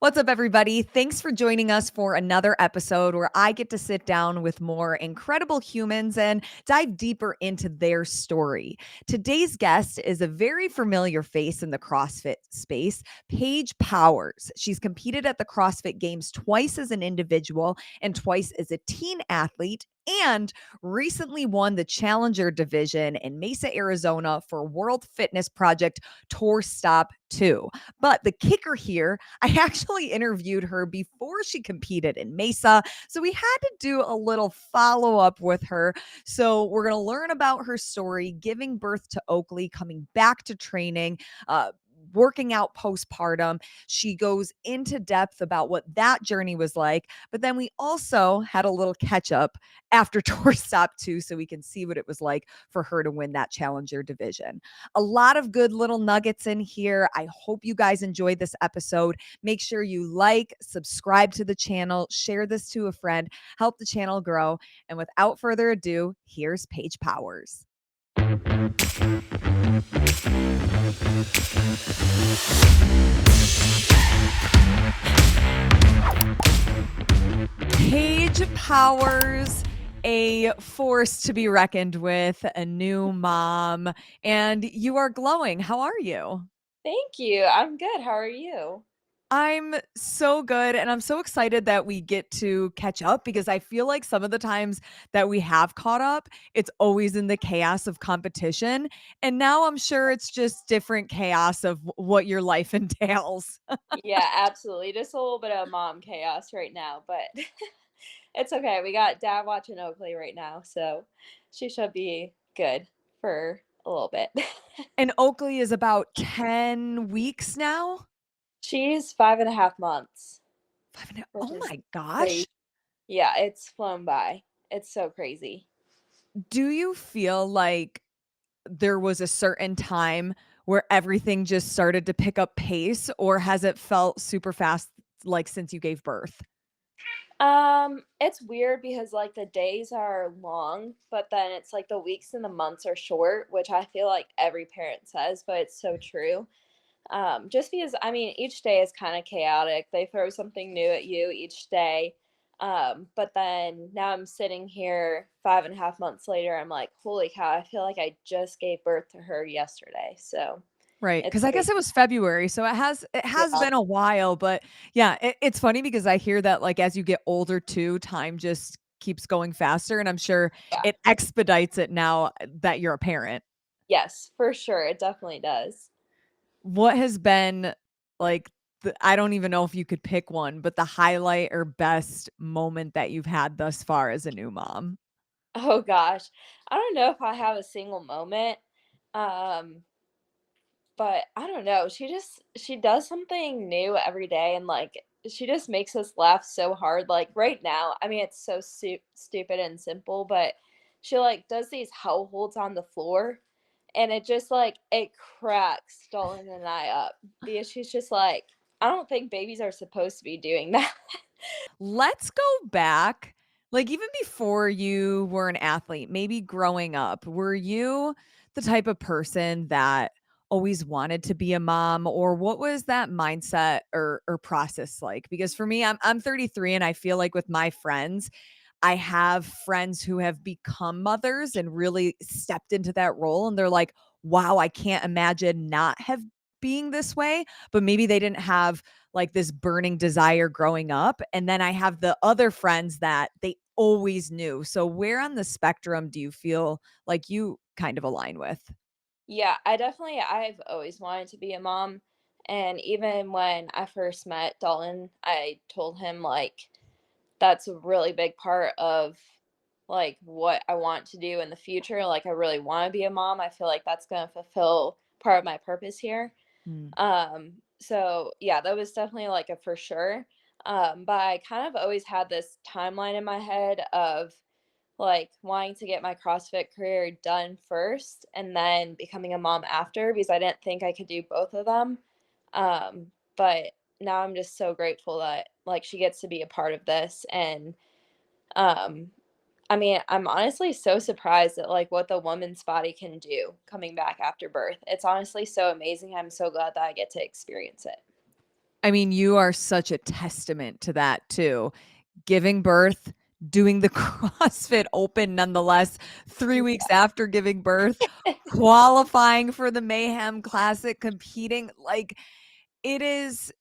What's up, everybody? Thanks for joining us for another episode where I get to sit down with more incredible humans and dive deeper into their story. Today's guest is a very familiar face in the CrossFit space, Paige Powers. She's competed at the CrossFit Games twice as an individual and twice as a teen athlete, and recently won the Challenger division in Mesa, Arizona for World Fitness Project Tour Stop 2. But the kicker here, I actually interviewed her before she competed in Mesa. So we had to do a little follow up with her. So we're going to learn about her story, giving birth to Oaklee, coming back to training, working out postpartum. She goes into depth about what that journey was like. But then we also had a little catch up after Tour Stop 2 so we can see what it was like for her to win that Challenger division. A lot of good little nuggets in here. I hope you guys enjoyed this episode. Make sure you like, subscribe to the channel, share this to a friend, help the channel grow. And without further ado, here's Paige Powers. Paige Powers, a force to be reckoned with, a new mom, and you are glowing. How are you? Thank you. I'm good. How are you? I'm so good, and I'm so excited that we get to catch up because I feel like some of the times that we have caught up, it's always in the chaos of competition, and now I'm sure it's just different chaos of what your life entails. Yeah, absolutely. Just a little bit of mom chaos right now, but it's okay. We got dad watching Oaklee right now, so she should be good for a little bit. And Oakley is about 10 weeks now? She's 5.5 months, 5 and a which oh is my crazy. gosh. Yeah, it's flown by. It's so crazy. Do you feel like there was a certain time where everything just started to pick up pace, or has it felt super fast, like, since you gave birth? It's weird because like the days are long, but then it's like the weeks and the months are short, which I feel like every parent says, but it's so true. Just because I mean each day is kind of chaotic. They throw something new at you each day. But then now I'm sitting here 5.5 months later. I'm like, holy cow! I feel like I just gave birth to her yesterday. So Right, it's because I guess crazy. it was February, so it has Yeah, been a while, but yeah, it's funny because I hear that, like, as you get older too, time just keeps going faster, and I'm sure yeah, it expedites it now that you're a parent. yes, for sure. It definitely does. What has been, like, I don't even know if you could pick one, but the highlight or best moment that you've had thus far as a new mom? Oh gosh, I don't know if I have a single moment. Um, But I don't know, she does something new every day, and, like, she just makes us laugh so hard, like, right now, I mean, it's so stupid and simple, but she, like, does these hell holds on the floor, and it just, like it cracks Dalton and I up because she's just like, "I don't think babies are supposed to be doing that." Let's go back, like, even before you were an athlete, maybe growing up, were you the type of person that always wanted to be a mom, or what was that mindset or process like? Because for me, I'm 33, and I feel like with my friends, I have friends who have become mothers and really stepped into that role, and they're like, "Wow, I can't imagine not have being this way," but maybe they didn't have, like, this burning desire growing up, and then I have the other friends that they always knew. So where on the spectrum do you feel like you kind of align with? Yeah, I've always wanted to be a mom, and even when I first met Dalton, I told him, like, that's a really big part of like what I want to do in the future. Like I really want to be a mom. I feel like that's going to fulfill part of my purpose here. Mm. So yeah, that was definitely like a for sure. But I kind of always had this timeline in my head of like wanting to get my CrossFit career done first and then becoming a mom after because I didn't think I could do both of them. But now I'm just so grateful that like she gets to be a part of this and um I mean, I'm honestly so surprised at like what the woman's body can do coming back after birth. It's honestly so amazing. I'm so glad that I get to experience it. I mean, you are such a testament to that too. Giving birth, doing the CrossFit Open nonetheless, 3 weeks after giving birth, qualifying for the Mayhem Classic, competing, like, it is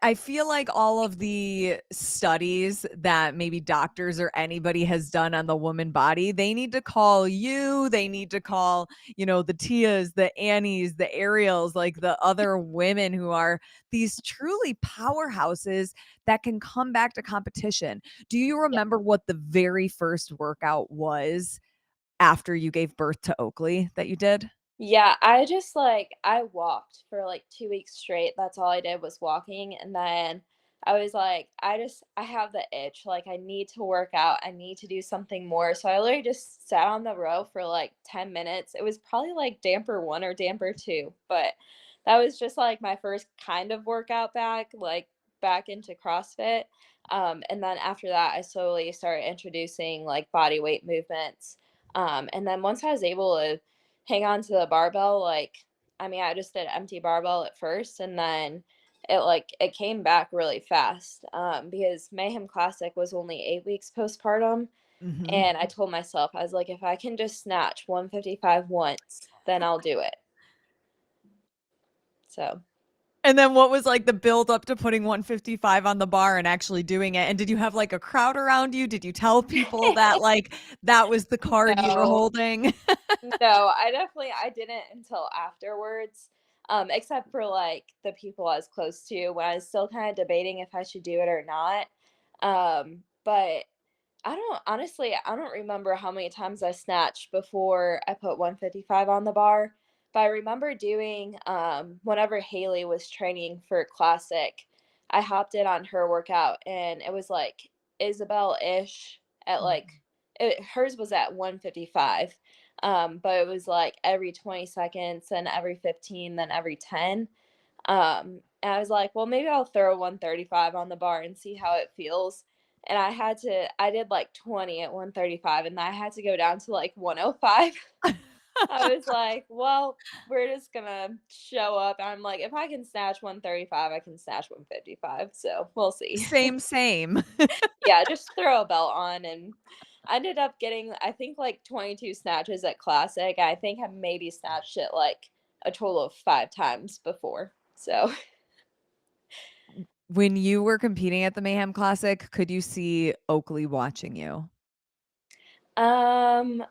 I feel like all of the studies that maybe doctors or anybody has done on the woman body, they need to call you, they need to call, the Tias, the Annies, the Ariels, like the other women who are these truly powerhouses that can come back to competition. Do you Yeah. remember what the very first workout was after you gave birth to Oaklee that you did? Yeah, I walked for like 2 weeks straight. That's all I did was walking, and then I was like, I have the itch, like, I need to work out, I need to do something more, so I literally just sat on the row for like 10 minutes. It was probably like damper 1 or damper 2, but that was just like my first kind of workout back into CrossFit. And then after that, I slowly started introducing like body weight movements. And then once I was able to hang on to the barbell, like, I mean, I just did empty barbell at first, and then it came back really fast, because Mayhem Classic was only 8 weeks postpartum, Mhm. and I told myself, I was like, if I can just snatch 155 once, then I'll do it. So And then what was, like, the build up to putting 155 on the bar and actually doing it? And did you have, like, a crowd around you? Did you tell people that, like, that was the card you were no, holding? no, I didn't until afterwards, except for, like, the people I was close to when I was still kinda debating if I should do it or not, but I don't remember how many times I snatched before I put 155 on the bar, but I remember doing, whenever Haley was training for Classic, I hopped in on her workout, and it was, like, Isabel-ish at, like hers was at 155, but it was, like, every 20 seconds, then every 15, then every 10, and I was like, "Well, maybe I'll throw 135 on the bar and see how it feels." And I did, like, 20 at 135, and I had to go down to, like, 105. I was like, "Well, we're just gonna show up." I'm like, "If I can snatch 135, I can snatch 155, so we'll see." Same, same. Yeah, just throw a belt on, and I ended up getting, I think, like, 22 snatches at Classic. I think I maybe snatched it, like, a total of 5 times before, so When you were competing at the Mayhem Classic, could you see Oakley watching you? Um,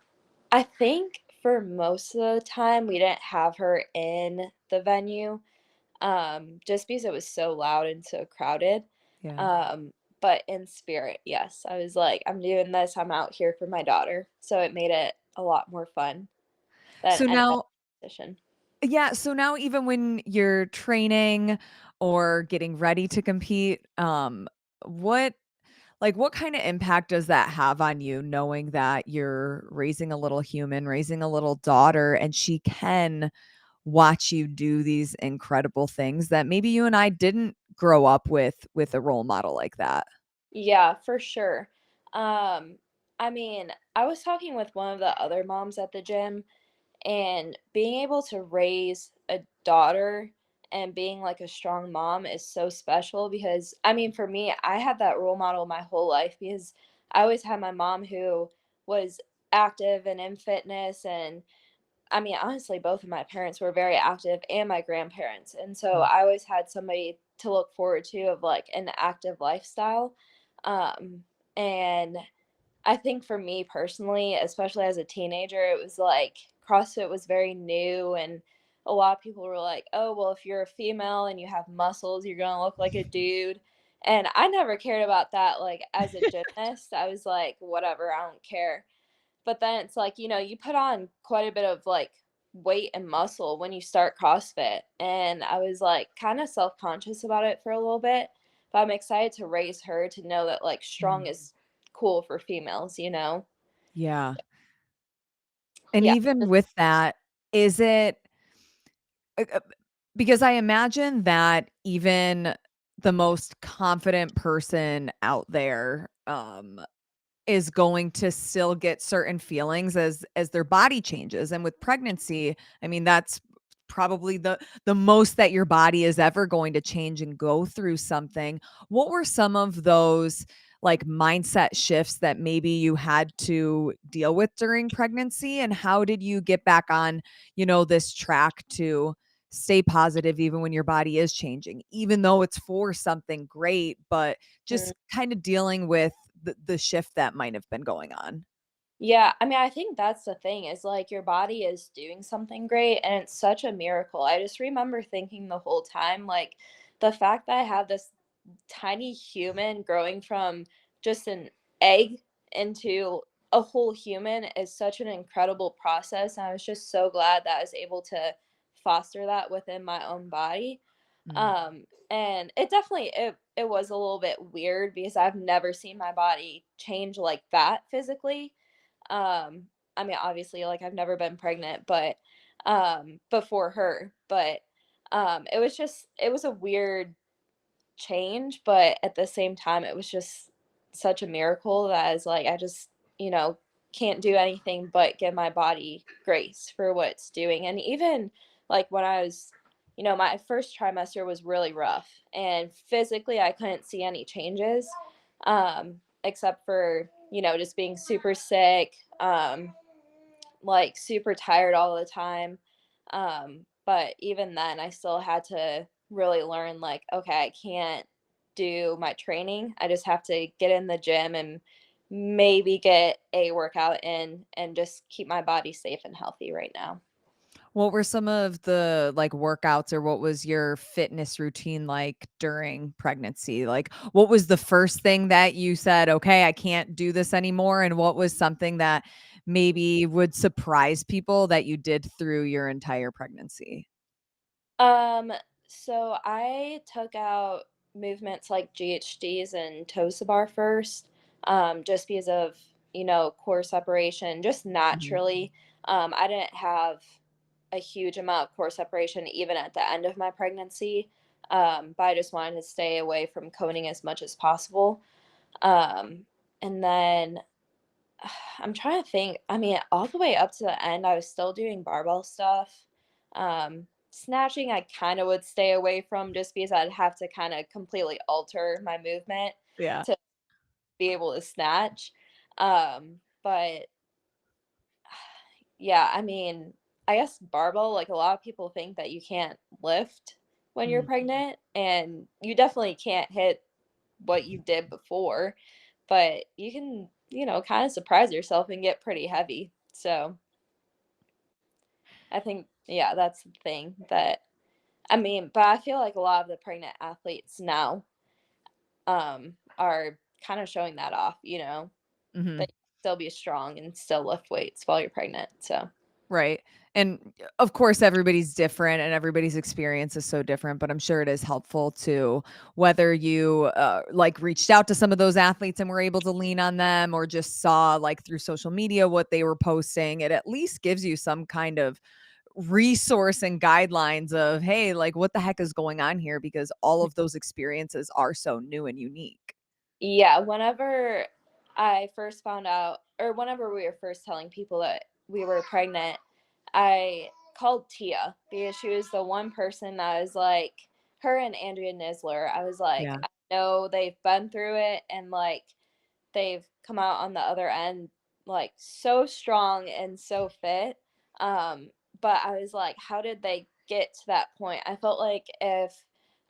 I think for most of the time, we didn't have her in the venue, just because it was so loud and so crowded. Yeah. Um, but in spirit, yes, I was like, "I'm doing this, I'm out here for my daughter." So it made it a lot more fun than So any other now competition. Yeah, so now even when you're training or getting ready to compete, what what kinda impact does that have on you knowing that you're raising a little human, raising a little daughter, and she can watch you do these incredible things that maybe you and I didn't grow up with a role model like that? Yeah, for sure. Um, I mean, I was talking with one of the other moms at the gym, and being able to raise a daughter and being like a strong mom is so special because I mean, for me, I had that role model my whole life because I always had my mom who was active and in fitness. And I mean, honestly, both of my parents were very active and my grandparents. And so Mm. I always had somebody to look forward to of like an active lifestyle. And I think for me personally, especially as a teenager, it was like CrossFit was very new, and a lot of people were like, "Oh, well, if you're a female and you have muscles, you're gonna look like a dude." And I never cared about that. Like as a gymnast, I was like, "Whatever, I don't care." But then it's like, you put on quite a bit of like weight and muscle when you start CrossFit, and I was like kind of self-conscious about it for a little bit. But I'm excited to raise her to know that like strong Mm. is cool for females, you know? Yeah. And Yeah. even with that, is it uh, uh, because I imagine that even the most confident person out there, is going to still get certain feelings as their body changes, and with pregnancy, I mean, that's probably the most that your body is ever going to change and go through something. What were some of those like mindset shifts that maybe you had to deal with during pregnancy, and how did you get back on, this track to stay positive even when your body is changing, even though it's for something great, but Mm. just kind of dealing with the shift that might have been going on? Yeah, I mean, I think that's the thing is like your body is doing something great and it's such a miracle. I just remember thinking the whole time, like the fact that I have this tiny human growing from just an egg into a whole human is such an incredible process. And I was just so glad that I was able to foster that within my own body. Mm. And it definitely it was a little bit weird because I've never seen my body change like that physically. Um, I mean, obviously, like I've never been pregnant, but before her, but it was a weird change, but at the same time, it was just such a miracle that is like I just, you know, can't do anything but give my body grace for what it's doing. And even like when I was, my first trimester was really rough and physically I couldn't see any changes. Except for, just being super sick, like super tired all the time. But even then, I still had to really learn like, okay, I can't do my training. I just have to get in the gym and maybe get a workout in and just keep my body safe and healthy right now. What were some of the, like, workouts, or what was your fitness routine like during pregnancy? Like, what was the first thing that you said, "Okay, I can't do this anymore," and what was something that maybe would surprise people that you did through your entire pregnancy? Um, so I took out movements like GHDs and toes bar first, just because of, core separation, just Mhm. naturally. I didn't have a huge amount of core separation even at the end of my pregnancy. But I just wanted to stay away from coning as much as possible. Um, and then I'm trying to think. I mean, all the way up to the end, I was still doing barbell stuff. Snatching, I kind of would stay away from just because I'd have to kind of completely alter my movement Yeah. to be able to snatch. But yeah, I mean, I guess barbell, like a lot of people think that you can't lift when you're Mm. pregnant, and you definitely can't hit what you did before, but you can, kind of surprise yourself and get pretty heavy. So I think, yeah, that's the thing that, I mean, but I feel like a lot of the pregnant athletes now are kind of showing that off, Mhm. that you can still be strong and still lift weights while you're pregnant. So Right. And of course, everybody's different and everybody's experience is so different, but I'm sure it is helpful to whether you like reached out to some of those athletes and were able to lean on them, or just saw like through social media what they were posting. It at least gives you some kind of resource and guidelines of, hey, like what the heck is going on here? Because all of those experiences are so new and unique. yeah, whenever I first found out, or whenever we were first telling people that we were pregnant, I called Tia because she was the one person that was like, her and Andrea Nisler. I was like, Yeah. I know they've been through it and like they've come out on the other end like so strong and so fit. Um, but I was like, how did they get to that point? I felt like if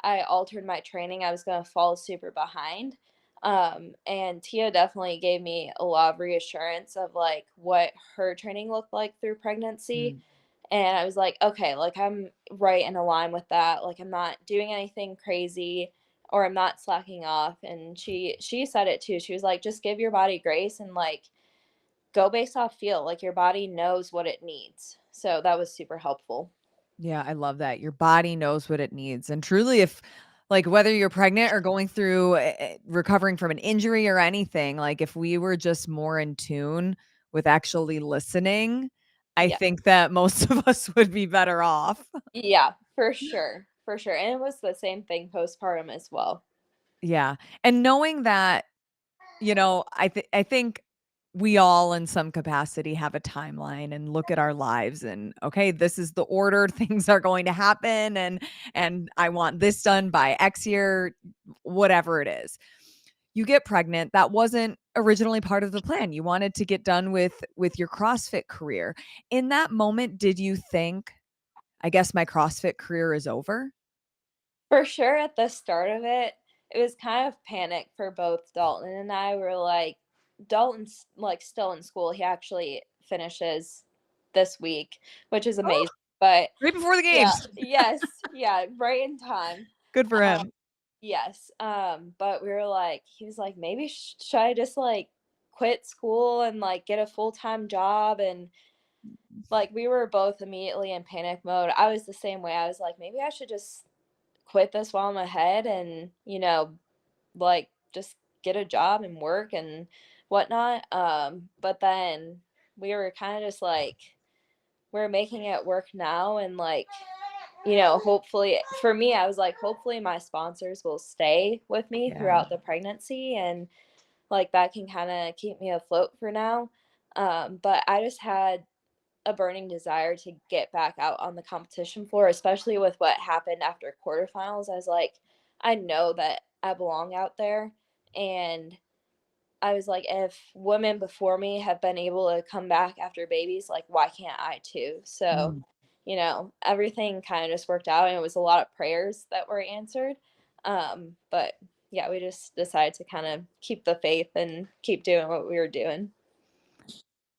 I altered my training, I was going to fall super behind. And Tia definitely gave me a lot of reassurance of like what her training looked like through pregnancy. Mm. And I was like, okay, like I'm right in a line with that. Like I'm not doing anything crazy or I'm not slacking off. And she said it too. She was like, just give your body grace and like go based off feel. Like your body knows what it needs. So that was super helpful. Yeah, I love that. Your body knows what it needs. And truly, if like whether you're pregnant or going through recovering from an injury or anything, like if we were just more in tune with actually listening, I Yeah. think that most of us would be better off. Yeah, for sure. For sure. And it was the same thing postpartum as well. Yeah. And knowing that, I think we all in some capacity have a timeline and look at our lives and okay, this is the order things are going to happen, and I want this done by X year, whatever it is. You get pregnant. That wasn't originally part of the plan. You wanted to get done with your CrossFit career. In that moment, did you think, I guess my CrossFit career is over? For sure, at the start of it, it was kind of panic for both Dalton and I. We're like, Dalton's like still in school. He actually finishes this week, which is Oh, amazing. But right before the yeah, games. yes, yeah, right in time. Good for Um, him. yes. But we were like, he was like, maybe should I just like quit school and like get a full-time job? And like we were both immediately in panic mode. I was the same way. I was like, maybe I should just quit this while I'm ahead and, like just get a job and work and whatnot. But then we were kind of just like, we're making it work now. And like, hopefully for me, I was like, hopefully my sponsors will stay with me Yeah. throughout the pregnancy. And like that can kind of keep me afloat for now. But I just had a burning desire to get back out on the competition floor, especially with what happened after quarterfinals. I was like, I know that I belong out there. And I was like, if women before me have been able to come back after babies, like, why can't I too? So, Mm. everything kind of just worked out, and it was a lot of prayers that were answered. But yeah, we just decided to kind of keep the faith and keep doing what we were doing.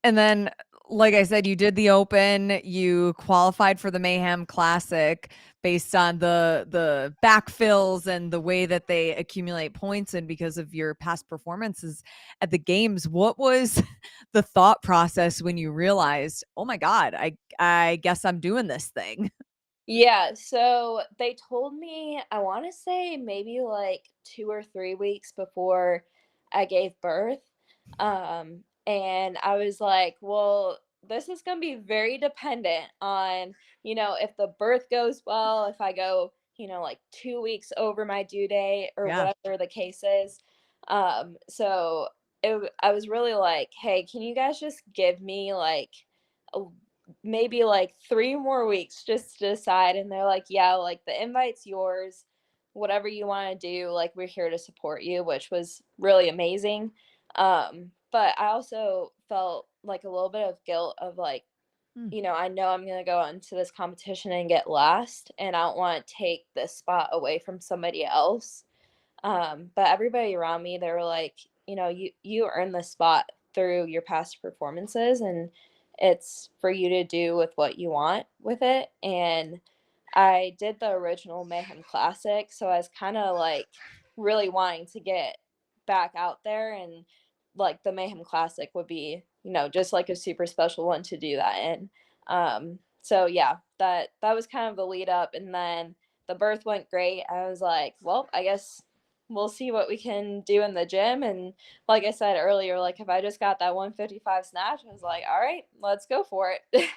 And then, like I said, you did the open, you qualified for the Mayhem Classic based on the backfills and the way that they accumulate points and because of your past performances at the games. What was the thought process when you realized, "Oh my god, I guess I'm doing this thing?" Yeah, so they told me, I want to say maybe like 2 or 3 weeks before I gave birth. And I was like, well, this is going to be very dependent on, if the birth goes well, if I go, like 2 weeks over my due date or Yeah. whatever the case is. So I was really like, hey, can you guys just give me like a maybe like 3 more weeks just to decide, and they're like, "Yeah, like, the invite's yours. Whatever you wanna do, like, we're here to support you," which was really amazing. But I also felt, like, a little bit of guilt of, like, Mm. I know I'm gonna go into this competition and get last, and I don't wanna take this spot away from somebody else. But everybody around me, they were like, you earned this spot through your past performances, and it's for you to do with what you want with it. And I did the original Mayhem Classic, so I was kind of like really wanting to get back out there, and like the Mayhem Classic would be, just like a super special one to do that in. So yeah, that was kind of the lead up, and then the birth went great. I was like, well, I guess we'll see what we can do in the gym. And like I said earlier, like if I just got that 155 snatch, I was like, all right, let's go for it.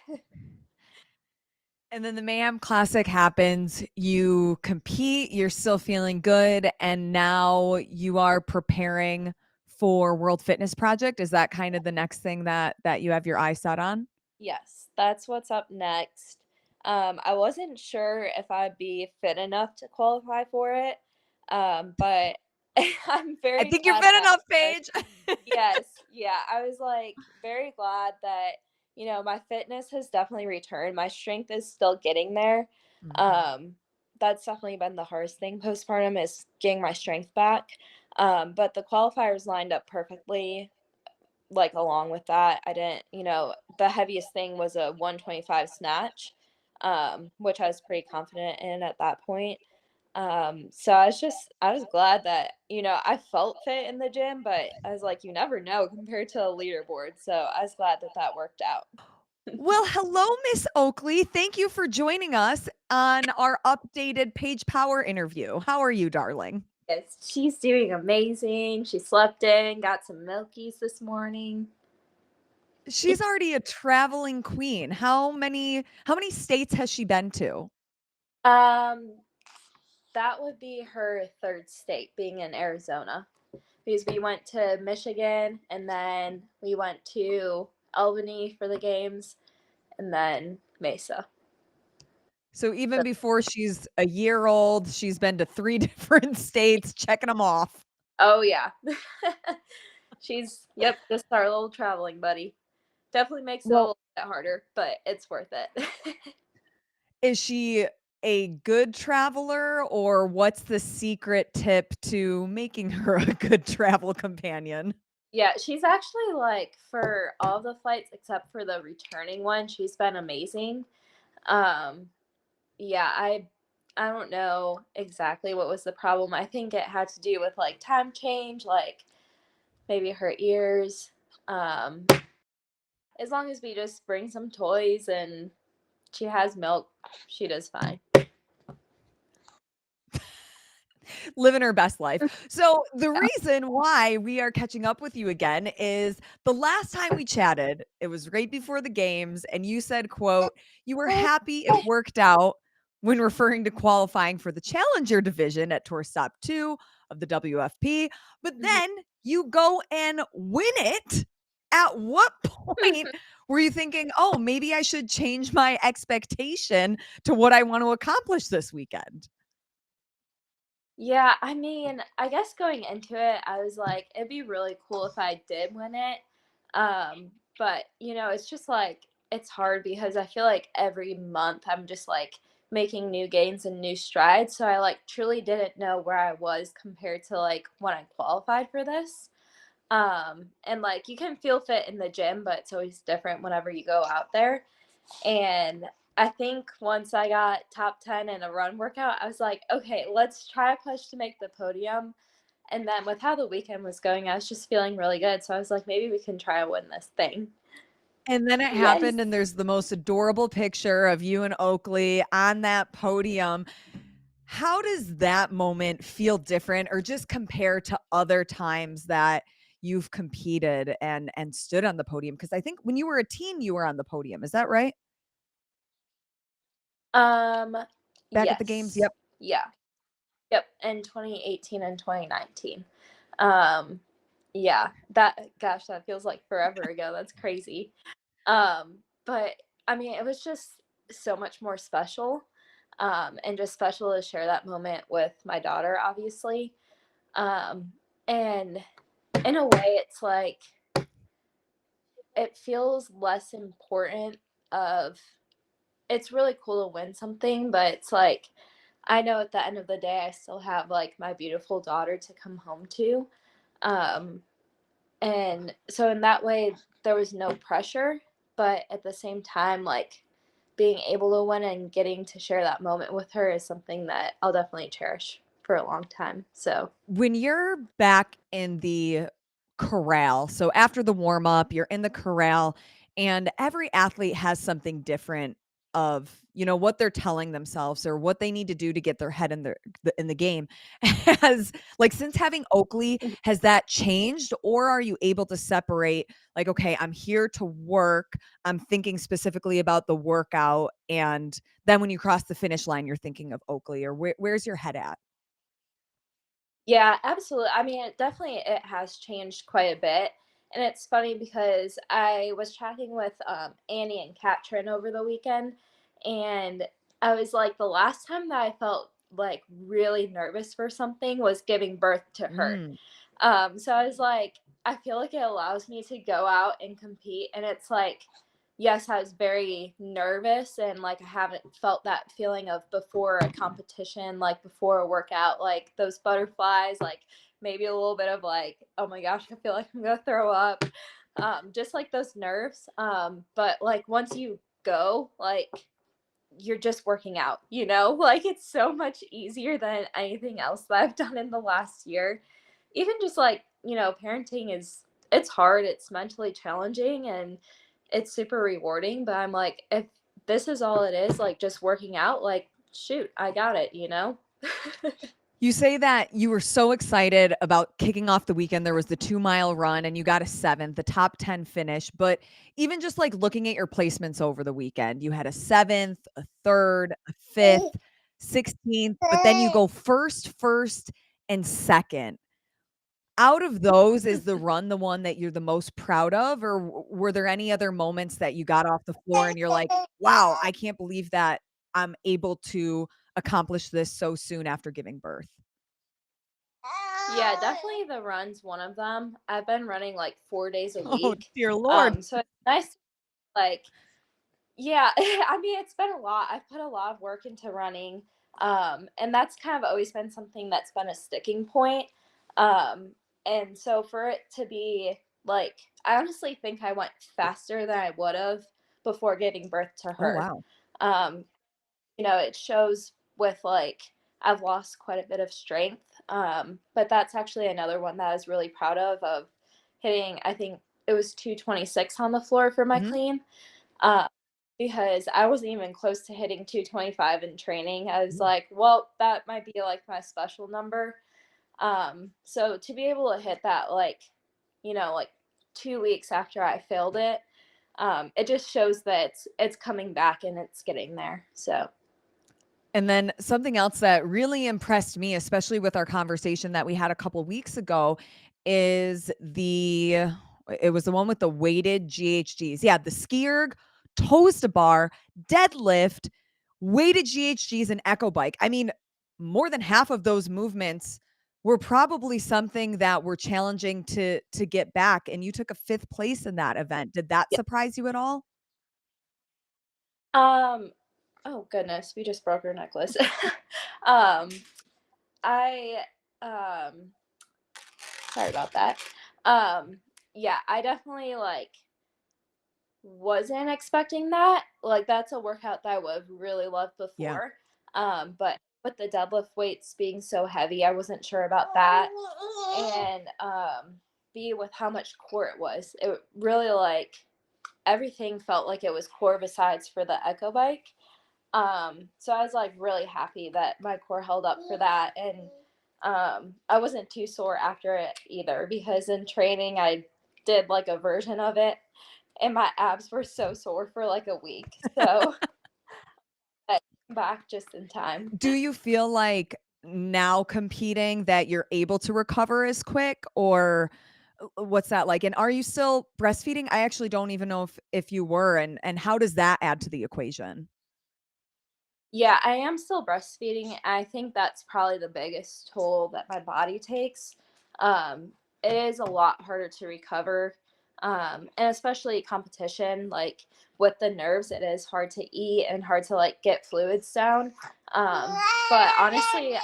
And then the Mayhem Classic happens, you compete, you're still feeling good, and now you are preparing for World Fitness Project. Is that kind of the next thing that you have your eyes set on? Yes, that's what's up next. I wasn't sure if I'd be fit enough to qualify for it, but I'm I very think you're glad fit that enough, I was. Paige. Yes, yeah, I was like very glad that my fitness has definitely returned. My strength is still getting there. Mhm. Um, that's definitely been the hardest thing postpartum is getting my strength back. But the qualifiers lined up perfectly like along with that. I didn't, the heaviest thing was a 125 snatch, which I was pretty confident in at that point. So I was glad that, I felt fit in the gym, but I was like, you never know compared to a leaderboard. So I was glad that that worked out. Well, hello, Miss Oaklee. Thank you for joining us on our updated Paige Power interview. How are you, darling? Yes, she's doing amazing. She slept in, got some milkies this morning. She's already a traveling queen. How many states has she been to? Um, that would be her third state being in Arizona. because we went to Michigan and then we went to Albany for the games and then Mesa. So even So, before she's a year old, she's been to 3 different states, checking them off. oh yeah. She's yep, just our little traveling buddy. Definitely makes it a Well, little bit harder, but it's worth it. is she a good traveler, or what's the secret tip to making her a good travel companion? Yeah, she's actually like for all the flights except for the returning one, she's been amazing. Um, yeah, I don't know exactly what was the problem. I think it had to do with like time change, like maybe her ears. Um, as long as we just bring some toys and she has milk, she does fine. Living her best life. So the reason why we are catching up with you again is the last time we chatted, it was right before the games, and you said, quote, you were happy it worked out when referring to qualifying for the challenger division at Tour Stop 2 of the WFP, but Mhm. then you go and win it. At what point were you thinking, oh, maybe I should change my expectation to what I want to accomplish this weekend? Yeah, I mean, I guess going into it, I was like, it'd be really cool if I did win it. But it's just like it's hard because I feel like every month I'm just like making new gains and new strides. So I like truly didn't know where I was compared to like when I qualified for this. And like you can feel fit in the gym, but it's always different whenever you go out there. And I think once I got top 10 in a run workout, I was like, okay, let's try a push to make the podium. And then with how the weekend was going, I was just feeling really good. So I was like, maybe we can try to win this thing. And then it Yes. happened, and there's the most adorable picture of you and Oaklee on that podium. How does that moment feel different or just compare to other times that you've competed and stood on the podium? Because I think when you were a teen, you were on the podium. Is that right? Um, Back at the games? yes. Yep. Yeah. Yep. In 2018 and 2019. Um, yeah. That feels like forever ago. That's crazy. But I mean, it was just so much more special. And just special to share that moment with my daughter, obviously. Um, and in a way, it's like it feels less important of it's really cool to win something, but it's like I know at the end of the day I still have like my beautiful daughter to come home to. Um, and so in that way there was no pressure, but at the same time like being able to win and getting to share that moment with her is something that I'll definitely cherish for a long time. So, When you're back in the corral, so after the warm up, you're in the corral, and every athlete has something different of, what they're telling themselves or what they need to do to get their head in the game. Has like since having Oakley, has that changed, or are you able to separate like, okay, I'm here to work, I'm thinking specifically about the workout, and then when you cross the finish line, you're thinking of Oakley, or where's your head at? yeah, absolutely. I mean, it has changed quite a bit. And it's funny because I was chatting with Annie and Katrin over the weekend, and I was like, the last time that I felt like really nervous for something was giving birth to her. Mm. So I was like, I feel like it allows me to go out and compete. And it's like, yes, I was very nervous and like I haven't felt that feeling of before a competition, like before a workout, like those butterflies, like maybe a little bit of like, oh my gosh, I feel like I'm gonna throw up. Just like those nerves. But like once you go, like you're just working out, like it's so much easier than anything else that I've done in the last year. Even just like, parenting it's hard, it's mentally challenging and it's super rewarding, but I'm like, if this is all it is, like just working out, like shoot, I got it. You say that you were so excited about kicking off the weekend. There was the 2-mile run and you got a 7th, the top 10 finish. But even just like looking at your placements over the weekend, you had a 7th, a 3rd, a 5th, 16th, but then you go first, and second. Out of those, is the run the one that you're the most proud of, or were there any other moments that you got off the floor and you're like, "Wow, I can't believe that I'm able to accomplish this so soon after giving birth?" Yeah, definitely the run's one of them. I've been running like 4 days a Oh, week. dear lord. So it's nice to, like, yeah, I mean, it's been a lot. I've put a lot of work into running. And that's kind of always been something that's been a sticking point. Um, and so for it to be like, I honestly think I went faster than I would have before giving birth to Oh, her. wow. Um, it shows with like I've lost quite a bit of strength. But that's actually another one that I was really proud of hitting, I think it was 226 on the floor for my Mhm. clean. Uh, because I wasn't even close to hitting 225 in training. I was Mm. like, well, that might be like my special number. So to be able to hit that, like, like 2 weeks after I failed it, it just shows that it's coming back and it's getting there. So And then something else that really impressed me, especially with our conversation that we had a couple weeks ago, is it was the one with the weighted GHGs. Yeah, the ski erg, toes to bar, deadlift, weighted GHGs, and echo bike. I mean, more than half of those movements were probably something that were challenging to get back. And you took a fifth place in that event. Did that yeah. surprise you at all? Um, oh goodness, we just broke her necklace. um, I um sorry about that. Um, yeah, I definitely like wasn't expecting that. Like that's a workout that I would have really loved Yeah. before. But with the deadlift weights being so heavy, I wasn't sure about that. And B, with how much core it was, it really like everything felt like it was core besides for the Echo bike. So I was like really happy that my core held up for that. And I wasn't too sore after it either because in training I did like a version of it and my abs were so sore for like a week. So I came back just in time. Do you feel like now competing that you're able to recover as quick, or what's that like? And are you still breastfeeding? I actually don't even know if you were, and how does that add to the equation? Yeah, I am still breastfeeding. I think that's probably the biggest toll that my body takes. It is a lot harder to recover, and especially competition. Like with the nerves, it is hard to eat and hard to like get fluids down. But honestly,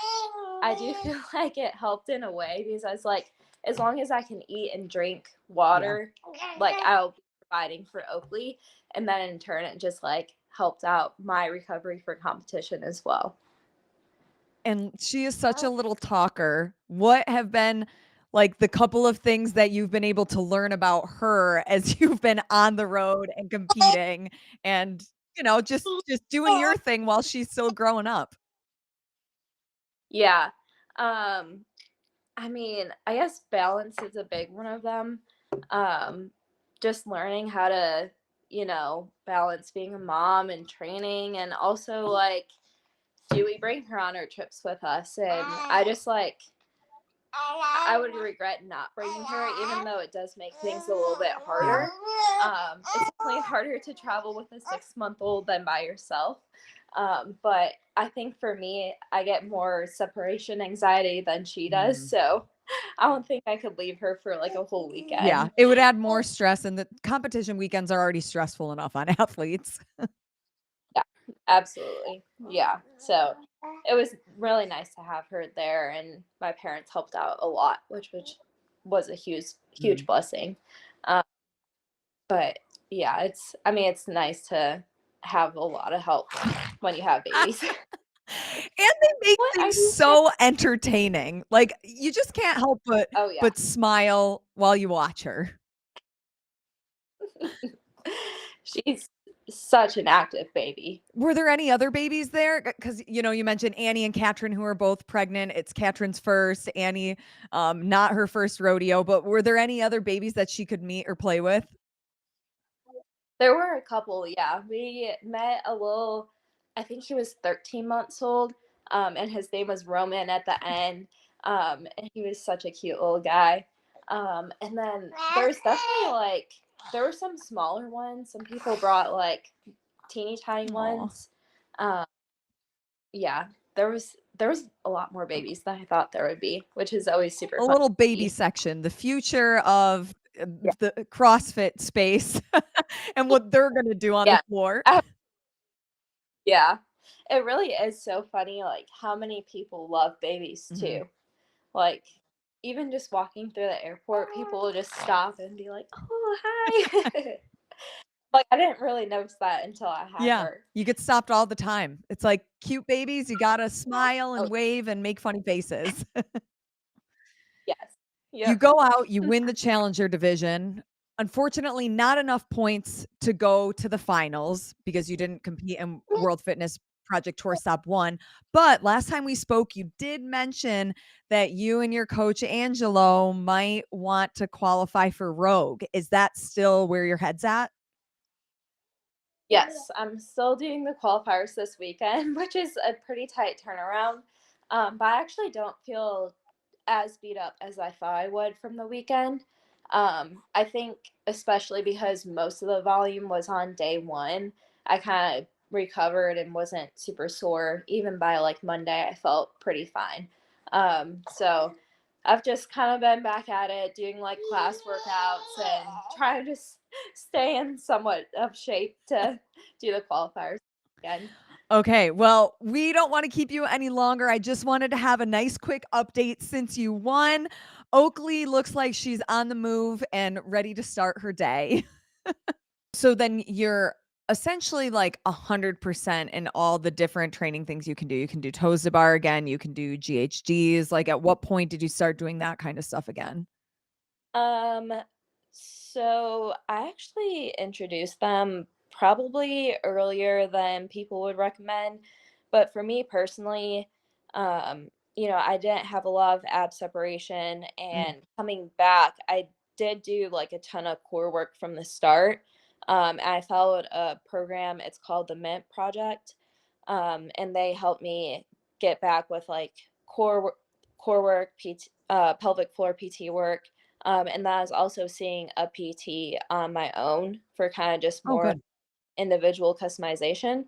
I do feel like it helped in a way because I was like, as long as I can eat and drink Yeah. water, like I'll be providing for Oaklee, and then in turn it just like helped out my recovery for competition as well. And she is such a little talker. What have been like the couple of things that you've been able to learn about her as you've been on the road and competing and, just doing your thing while she's still growing up? Yeah. Um, I mean, I guess balance is a big one of them. Um, just learning how to, balance being a mom and training and also like do we bring her on our trips with us? And I just like I would regret not bringing her, even though it does make things a little bit Yeah. harder. It's definitely harder to travel with a 6 month old than by yourself. But I think for me, I get more separation anxiety than she does. Mm. So I don't think I could leave her for like a whole Yeah, weekend. it would add more stress, and the competition weekends are already stressful enough on athletes. Yeah, absolutely. Yeah. So it was really nice to have her there, and my parents helped out a lot, which was a huge Mm. blessing. Um, but yeah, I mean, it's nice to have a lot of help when you have babies. And they make What are things you saying? so entertaining. Like, you just can't help but Oh yeah. smile while you watch her. She's such an active baby. Were there any other babies there? Because you mentioned Annie and Katrin, who are both pregnant. It's Katrin's first, Annie, not her first rodeo, but were there any other babies that she could meet or play with? There were a couple, yeah. We met a little, I think he was 13 months old, and his name was Roman at the end. And he was such a cute little guy. And then there's definitely like there were some smaller ones. Some people brought like teeny tiny Aw. ones. Um, yeah, there was a lot more babies than I thought there would be, which is always super A fun little to baby see. section, the future of Yeah, the CrossFit space and what they're gonna do on the yeah, floor. I- yeah. It really is so funny, like how many people love babies Mhm. too. Like even just walking through the airport, people will just stop and be like, "Oh, hi." Like I didn't really notice that until I had Yeah, her. you get stopped all the time. It's like cute babies, you gotta smile Oh, and wave and make funny faces. yes. You Yep. go out, you win the challenger division. Unfortunately, not enough points to go to the finals because you didn't compete in World Fitness Project Tour Stop 1. But last time we spoke, you did mention that you and your coach Angelo might want to qualify for Rogue. Is that still where your head's at? Yes, I'm still doing the qualifiers this weekend, which is a pretty tight turnaround. But I actually don't feel as beat up as I thought I would from the weekend. I think, especially because most of the volume was on day one, I kind of recovered and wasn't super sore. Even by like Monday, I felt pretty fine. So I've just kind of been back at it, doing like class workouts and trying to stay in somewhat of shape to do the qualifiers again. Okay, well, we don't want to keep you any longer. I just wanted to have a nice quick update since you won. Oaklee looks like she's on the move and ready to start her day. So then you're essentially like 100% in all the different training things you can do. You can do toes to bar again, you can do GHDs. Like at what point did you start doing that kind of stuff again? Um, so I actually introduced them probably earlier than people would recommend, but for me personally, I didn't have a lot of ab separation, Mm. and coming back, I did do like a ton of core work from the start. I followed a program. It's called the Mint Project, and they helped me get back with like core work, pelvic floor PT work, and that is also seeing a PT on my own for kind of just Oh, more good. individual customization.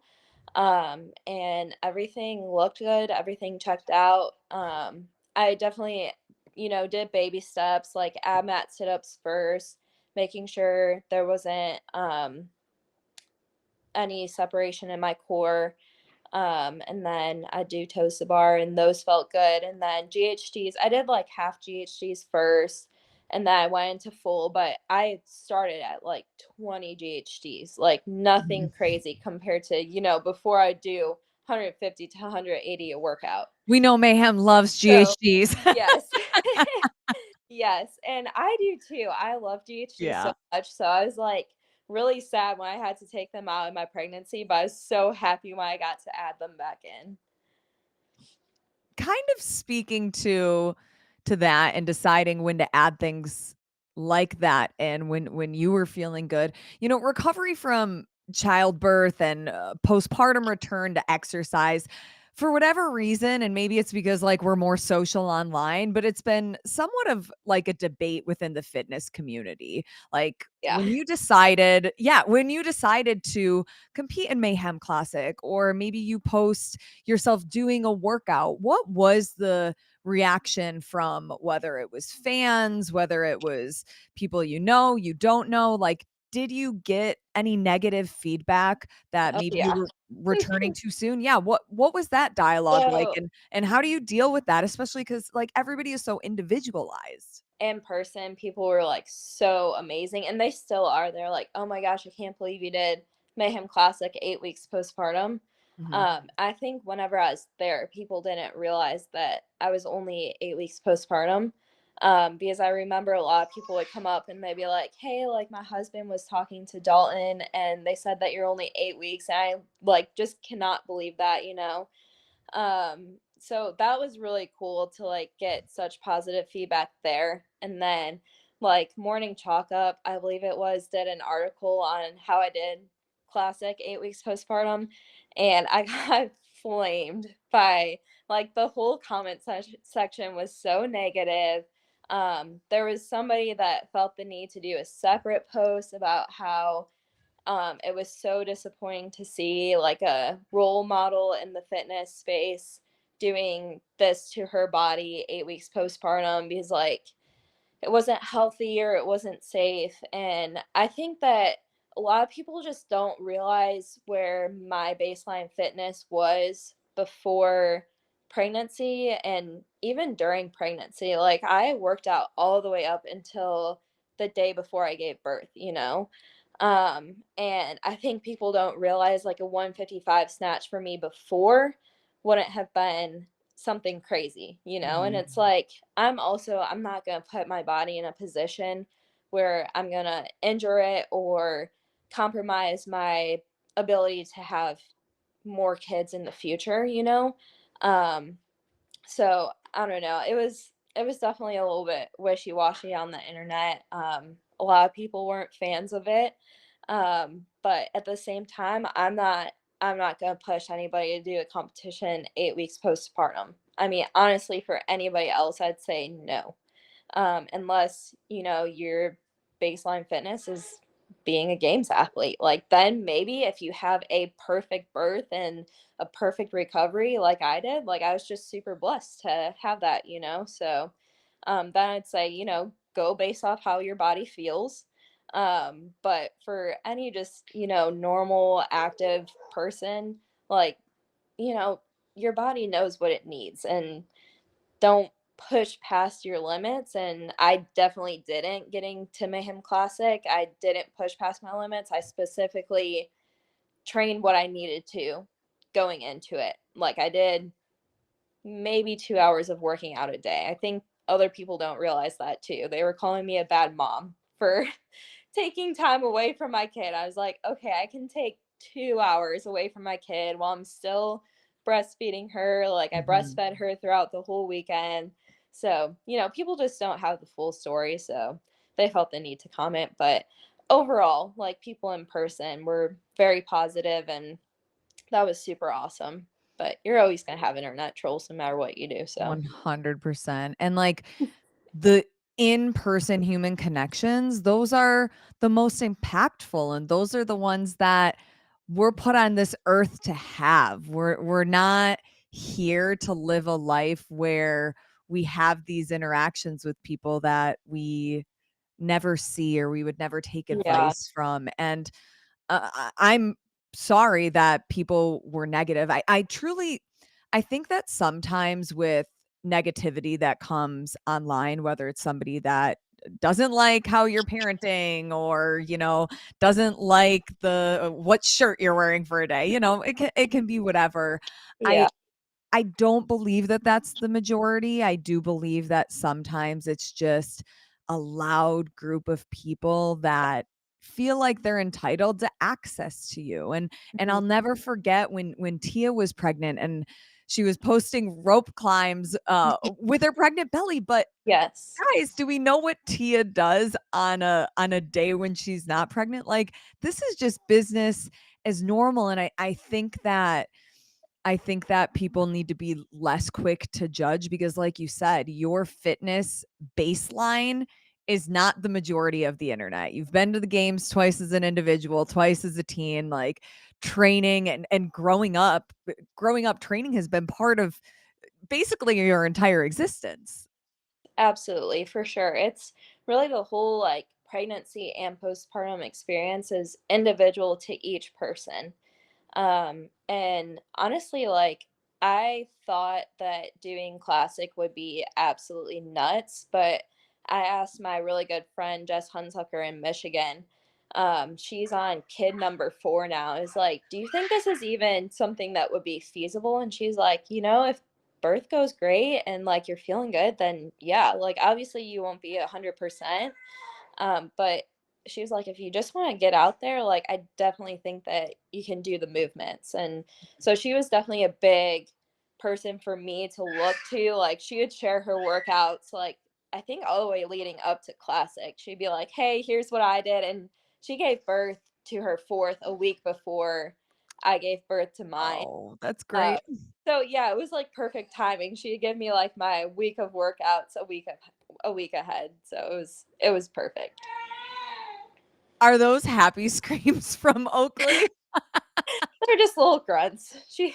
And everything looked good, everything checked out. I definitely, did baby steps like ab mat sit ups first, making sure there wasn't any separation in my core. And then I do toes to bar, and those felt good. And then GHDs, I did like half GHDs first, and then I went into full, but I started at like 20 GHDs, like Mhm. nothing crazy compared to, before I do 150 to 180 a workout. We know Mayhem loves So, GHGs. yes. Yes, and I do too. I love GHG so Yeah. much. So I was like really sad when I had to take them out in my pregnancy, but I was so happy when I got to add them back in. Kind of speaking to that and deciding when to add things like that and when you were feeling good. Recovery from childbirth and postpartum return to exercise for whatever reason, and maybe it's because like we're more social online, but it's been somewhat of like a debate within the fitness community. Like Yeah. when you decided to compete in Mayhem Classic, or maybe you post yourself doing a workout, what was the reaction from whether it was fans, whether it was people you don't know? Like, did you get any negative feedback that Oh, maybe you yeah. were returning too soon? Yeah, what was that dialogue like, So, and how do you deal with that, especially cuz like everybody is so individualized? in person, people were, like, so amazing, and they still are. They're like, "Oh my gosh, I can't believe you did Mayhem Classic 8 weeks postpartum." Mhm. I think whenever I was there, people didn't realize that I was only 8 weeks postpartum, because I remember a lot of people would come up and they'd be like, "Hey, like, my husband was talking to Dalton, and they said that you're only 8 weeks," and I, like, just cannot believe that, you know? So that was really cool to like get such positive feedback there. And then like Morning Chalk Up, I believe it was, did an article on how I did classic 8 weeks postpartum, and I got flamed by Like, the whole comment section was so negative. There was somebody that felt the need to do a separate post about how it was so disappointing to see like a role model in the fitness space doing this to her body 8 weeks postpartum because like it wasn't healthy or it wasn't safe. And I think that a lot of people just don't realize where my baseline fitness was before pregnancy and even during pregnancy. Like I worked out all the way up until the day before I gave birth, you know? And I think people don't realize like a 155 snatch for me before wouldn't have been something crazy, you know? And Mhm. it's like I'm not going to put my body in a position where I'm going to injure it or compromise my ability to have more kids in the future, you know? Um so I don't know. It was definitely a little bit wishy-washy on the internet. A lot of people weren't fans of it. But at the same time, I'm not gonna push anybody to do a competition 8 weeks postpartum. I mean, honestly, for anybody else, I'd say no. Unless, your baseline fitness is being a games athlete. Like, then maybe if you have a perfect birth and a perfect recovery, like I did, like, I was just super blessed to have that, you know? So, then I'd say, go based off how your body feels. But for any just, normal, active person, like, you know, your body knows what it needs and don't push past your limits. And I definitely didn't getting to Mayhem Classic. I didn't push past my limits. I specifically trained what I needed to going into it. Like I did maybe 2 hours of working out a day. I think other people don't realize that too. They were calling me a bad mom for taking time away from my kid. I was like, okay, I can take 2 hours away from my kid while I'm still breastfeeding her. Like, I Mhm. breastfed her throughout the whole weekend. So, people just don't have the full story. So they felt the need to comment. But overall, like, people in person were very positive, and that was super awesome. But you're always going to have internet trolls no matter what you do. So, 100%. And like the in-person human connections, those are the most impactful and those are the ones that we're put on this earth to have. We're not here to live a life where we have these interactions with people that we never see or we would never take yeah. advice from. And I'm sorry that people were negative. I truly I think that sometimes with negativity that comes online, whether it's somebody that doesn't like how you're parenting or, doesn't like the what shirt you're wearing for a day, it can be whatever. I Yeah. I don't believe that that's the majority. I do believe that sometimes it's just a loud group of people that feel like they're entitled to access to you. And Mhm. I'll never forget when Tia was pregnant and she was posting rope climbs with her pregnant belly, but Yes. guys, do we know what Tia does on a day when she's not pregnant? Like this is just business as normal and I think that people need to be less quick to judge because, like you said, your fitness baseline is not the majority of the internet. You've been to the games twice as an individual, twice as a teen, like training and growing up training has been part of basically your entire existence. Absolutely, for sure. It's really the whole like pregnancy and postpartum experience is individual to each person. And honestly, like I thought that doing classic would be absolutely nuts, but I asked my really good friend Jess Hunsucker in Michigan. She's on kid number 4 now. Is like, do you think this is even something that would be feasible? And she's like, if birth goes great and like you're feeling good, then yeah, like obviously you won't be 100%. But she was like, if you just want to get out there, like I definitely think that you can do the movements. And so she was definitely a big person for me to look to. Like she would share her workouts, like I think all the way leading up to classic. She'd be like, hey, here's what I did. And she gave birth to her fourth a week before I gave birth to mine. Oh, that's Uh, great. so yeah, it was like perfect timing. She gave me like my week of workouts a week ahead. So it was perfect. Are those happy screams from Oaklee? They're just little grunts. She's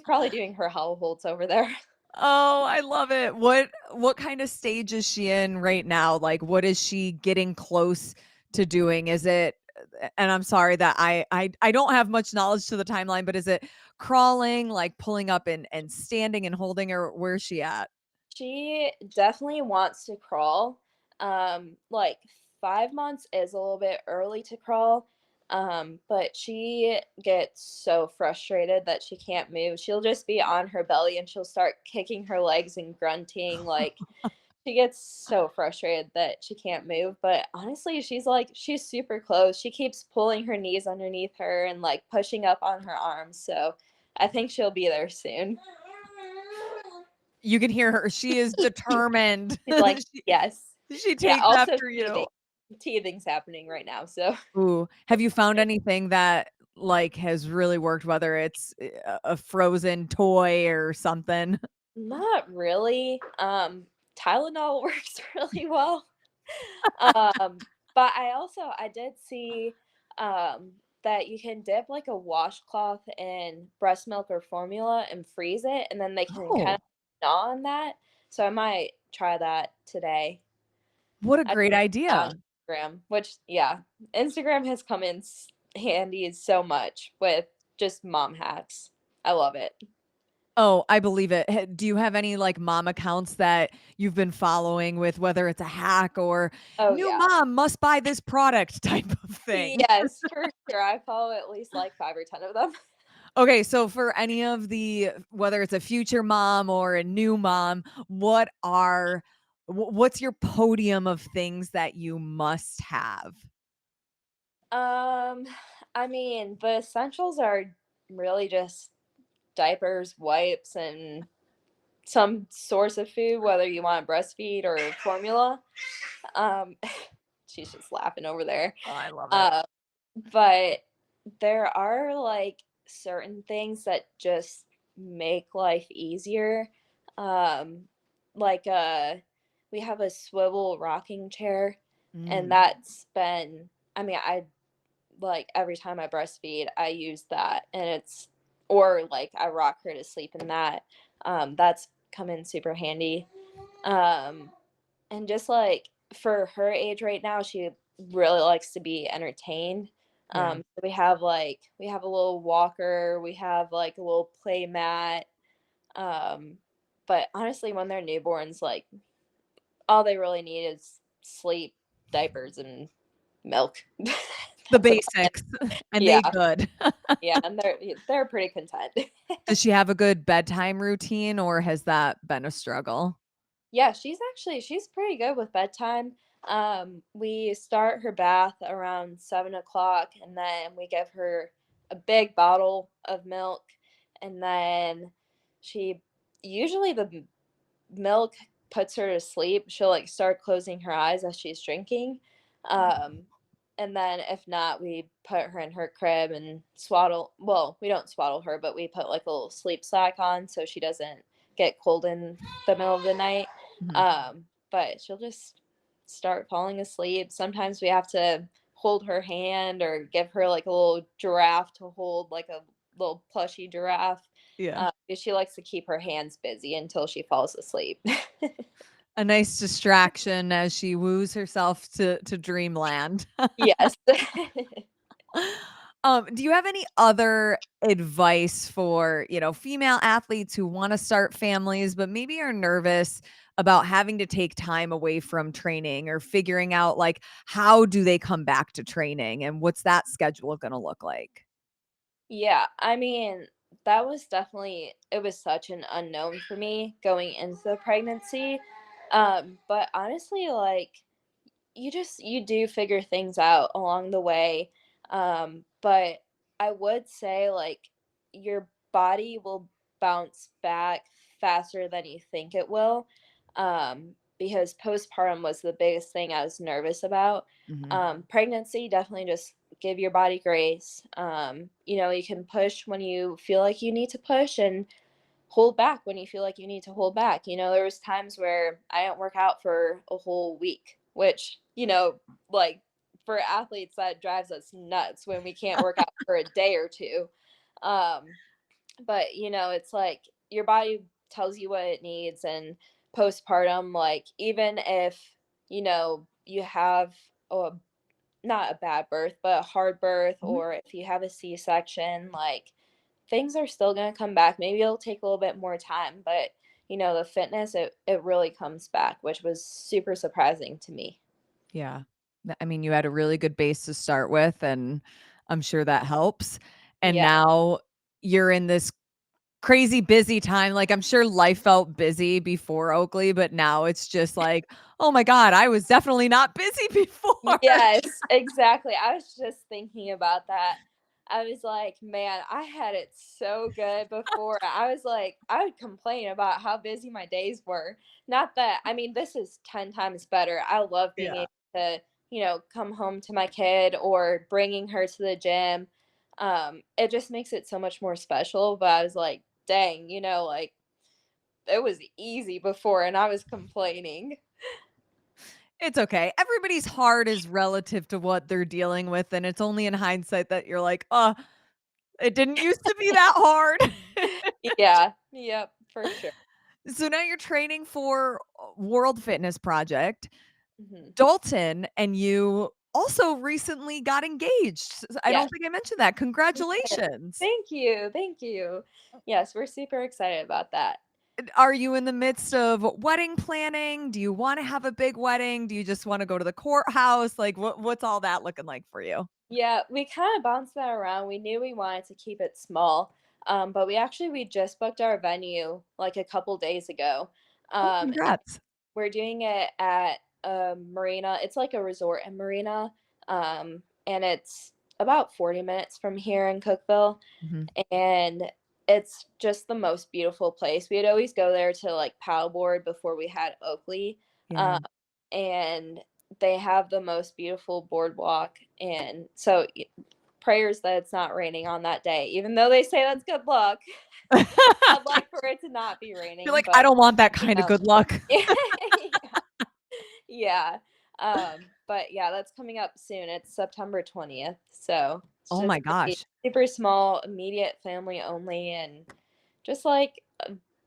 probably doing her households over there. Oh, I love it. What kind of stage is she in right now? Like, what is she getting close to doing? Is it and I'm sorry that I don't have much knowledge to the timeline, but is it crawling, like pulling up and standing and holding, or where's she at? She definitely wants to crawl. Like 5 months is a little bit early to crawl. But she gets so frustrated that she can't move. She'll just be on her belly and she'll start kicking her legs and grunting. Like she gets so frustrated that she can't move. But honestly, she's super close. She keeps pulling her knees underneath her and like pushing up on her arms. So I think she'll be there soon. You can hear her. She is determined. She's like, She yes. she Yeah, takes also after teething. you. Teething's happening right now, so Ooh, have you found anything that, like, has really worked, whether it's a frozen toy or something? not really. Tylenol works really well. Um, but I did see, that you can dip, like, a washcloth in breast milk or formula and freeze it, and then they can kind of Oh, gnaw on that, so I might try that today. what a I great on idea. Instagram, which yeah, Instagram has come in handy so much with just mom hacks. I love it. Oh, I believe it. Do you have any, like, mom accounts that you've been following with whether it's a hack or Oh "New yeah. mom must buy this product" type of thing? Yes, for sure. I follow at least like 5 or 10 of them. Okay, so for any of the whether it's a future mom or a new mom, what's your podium of things that you must have? Um, I mean, the essentials are really just diapers, wipes, and some source of food, whether you want to breastfeed or formula. Um, she's just laughing over there. Oh, I love it. Uh, but there are like certain things that just make life easier. Um, like we have a swivel rocking chair, and Mm, that's been. I mean, I like every time I breastfeed, I use that, and it's or like I rock her to sleep in that. That's come in super handy. Um, and just like for her age right now, she really likes to be entertained. yeah. So we have a little walker, we have like a little play mat. Um, but honestly, when they're newborns, like all they really need is sleep, diapers, and milk. The That's about it. basics, and Yeah, they good. yeah, and they're pretty content. Does she have a good bedtime routine, or has that been a struggle? Yeah, she's pretty good with bedtime. We start her bath around 7 o'clock, and then we give her a big bottle of milk, and then she usually milk puts her to sleep. She'll like start closing her eyes as she's drinking. Um, and then if not, we put her in her crib and swaddle. Well, we don't swaddle her, but we put like a little sleep sack on so she doesn't get cold in the middle of the night. Mhm. But she'll just start falling asleep. Sometimes we have to hold her hand or give her like a little giraffe to hold, like a little plushy giraffe. Yeah. Because she likes to keep her hands busy until she falls asleep. A nice distraction as she woos herself to dreamland. Yes. Do you have any other advice for, female athletes who wanna start families, but maybe are nervous about having to take time away from training or figuring out, like, how do they come back to training and what's that schedule gonna look like? Yeah, I mean, that was definitely it was such an unknown for me going into the pregnancy. But honestly, like you do figure things out along the way. But I would say like your body will bounce back faster than you think it will. Because postpartum was the biggest thing I was nervous about. Mhm. Pregnancy definitely just give your body grace. You can push when you feel like you need to push and hold back when you feel like you need to hold back. There was times where I didn't work out for a whole week, which, like for athletes that drives us nuts when we can't work out for a day or two. Um, but it's like your body tells you what it needs, and postpartum, like even if you have a not a bad birth, but a hard birth, Mhm. or if you have a C-section, like things are still going to come back. Maybe it'll take a little bit more time, but the fitness, it really comes back, which was super surprising to me. Yeah. I mean, you had a really good base to start with, and I'm sure that helps. And Yeah. now you're in this crazy busy time. Like, I'm sure life felt busy before Oaklee, but now it's just like, "Oh my god, I was definitely not busy before." Yes, exactly. I was just thinking about that. I was like, man, I had it so good before. I was like, I would complain about how busy my days were. Not that, I mean, this is 10 times better. I love being Yeah. able to, come home to my kid or bringing her to the gym. It just makes it so much more special. But I was like, dang, like it was easy before and I was complaining. It's okay. Everybody's heart is relative to what they're dealing with, and it's only in hindsight that you're like, "Oh, it didn't used to be that hard." Yeah, yep, for sure. So now you're training for World Fitness Project. Mhm. Dalton and you also recently got engaged. I don't Yes. think I mentioned that. Congratulations. Thank you, thank you. Yes, we're super excited about that. Are you in the midst of wedding planning? Do you wanna have a big wedding? Do you just wanna go to the courthouse? Like, what's all that looking like for you? Yeah, we kinda bounced that around. We knew we wanted to keep it small, but we just booked our venue, like, a couple days ago. Oh, And congrats. we're doing it at a marina. It's like a resort and marina, and it's about 40 minutes from here in Cookeville. Mhm. And it's just the most beautiful place. We'd always go there to like paddleboard before we had Oaklee, Yeah. uh, and they have the most beautiful boardwalk. And so, prayers that it's not raining on that day, even though they say that's good luck. I'd like for it to not be You're raining, like, "I but don't want that you kind of know, good luck." yeah, yeah. But yeah, that's coming up soon. It's September 20th, so it's Oh just my gonna be gosh. super small, immediate family only, and just like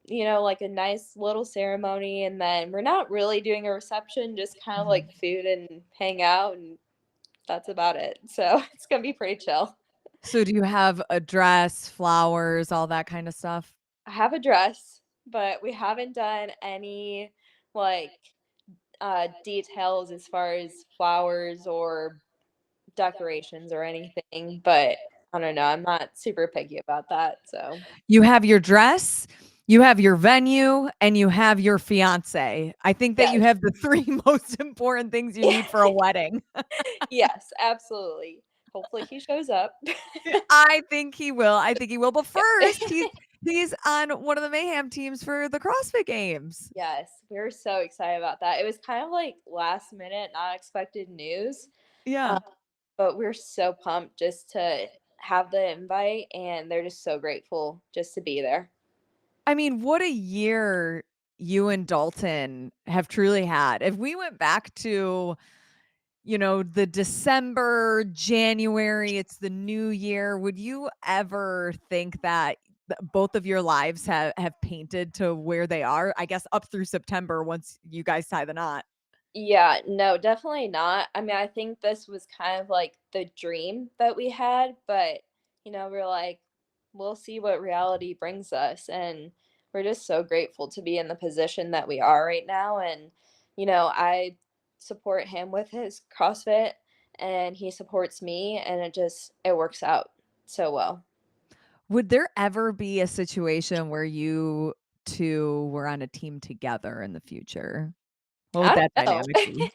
like a nice little ceremony, and then we're not really doing a reception, just kind of Mhm. like food and hang out, and that's about it. So it's gonna be pretty chill. So do you have a dress, flowers, all that kind of stuff? I have a dress, but we haven't done any like details as far as flowers or decorations or anything, but I don't know, I'm not super picky about that, so You have your dress, you have your venue, and you have your fiancé. I think that you yes. have the 3 most important things you need for a wedding. Yes, absolutely. Hopefully he shows up. I think he will, I think he will, but Yeah. first, he's on one of the Mayhem teams for the CrossFit Games. Yes, we're so excited about that. It was kind of like last minute, not expected news, Yeah. uh, but we're so pumped just to have the invite, and they're just so grateful just to be there. I mean, what a year you and Dalton have truly had. If we went back to, the December, January, it's the new year. Would you ever think that both of your lives have painted to where they are? I guess up through September once you guys tie the knot. Yeah, no, definitely not. I mean, I think this was kind of like the dream that we had, but we're like, we'll see what reality brings us. And we're just so grateful to be in the position that we are right now. And, I support him with his CrossFit and he supports me, and it works out so well. Would there ever be a situation where you 2 were on a team together in the future? What would I that don't dynamic know.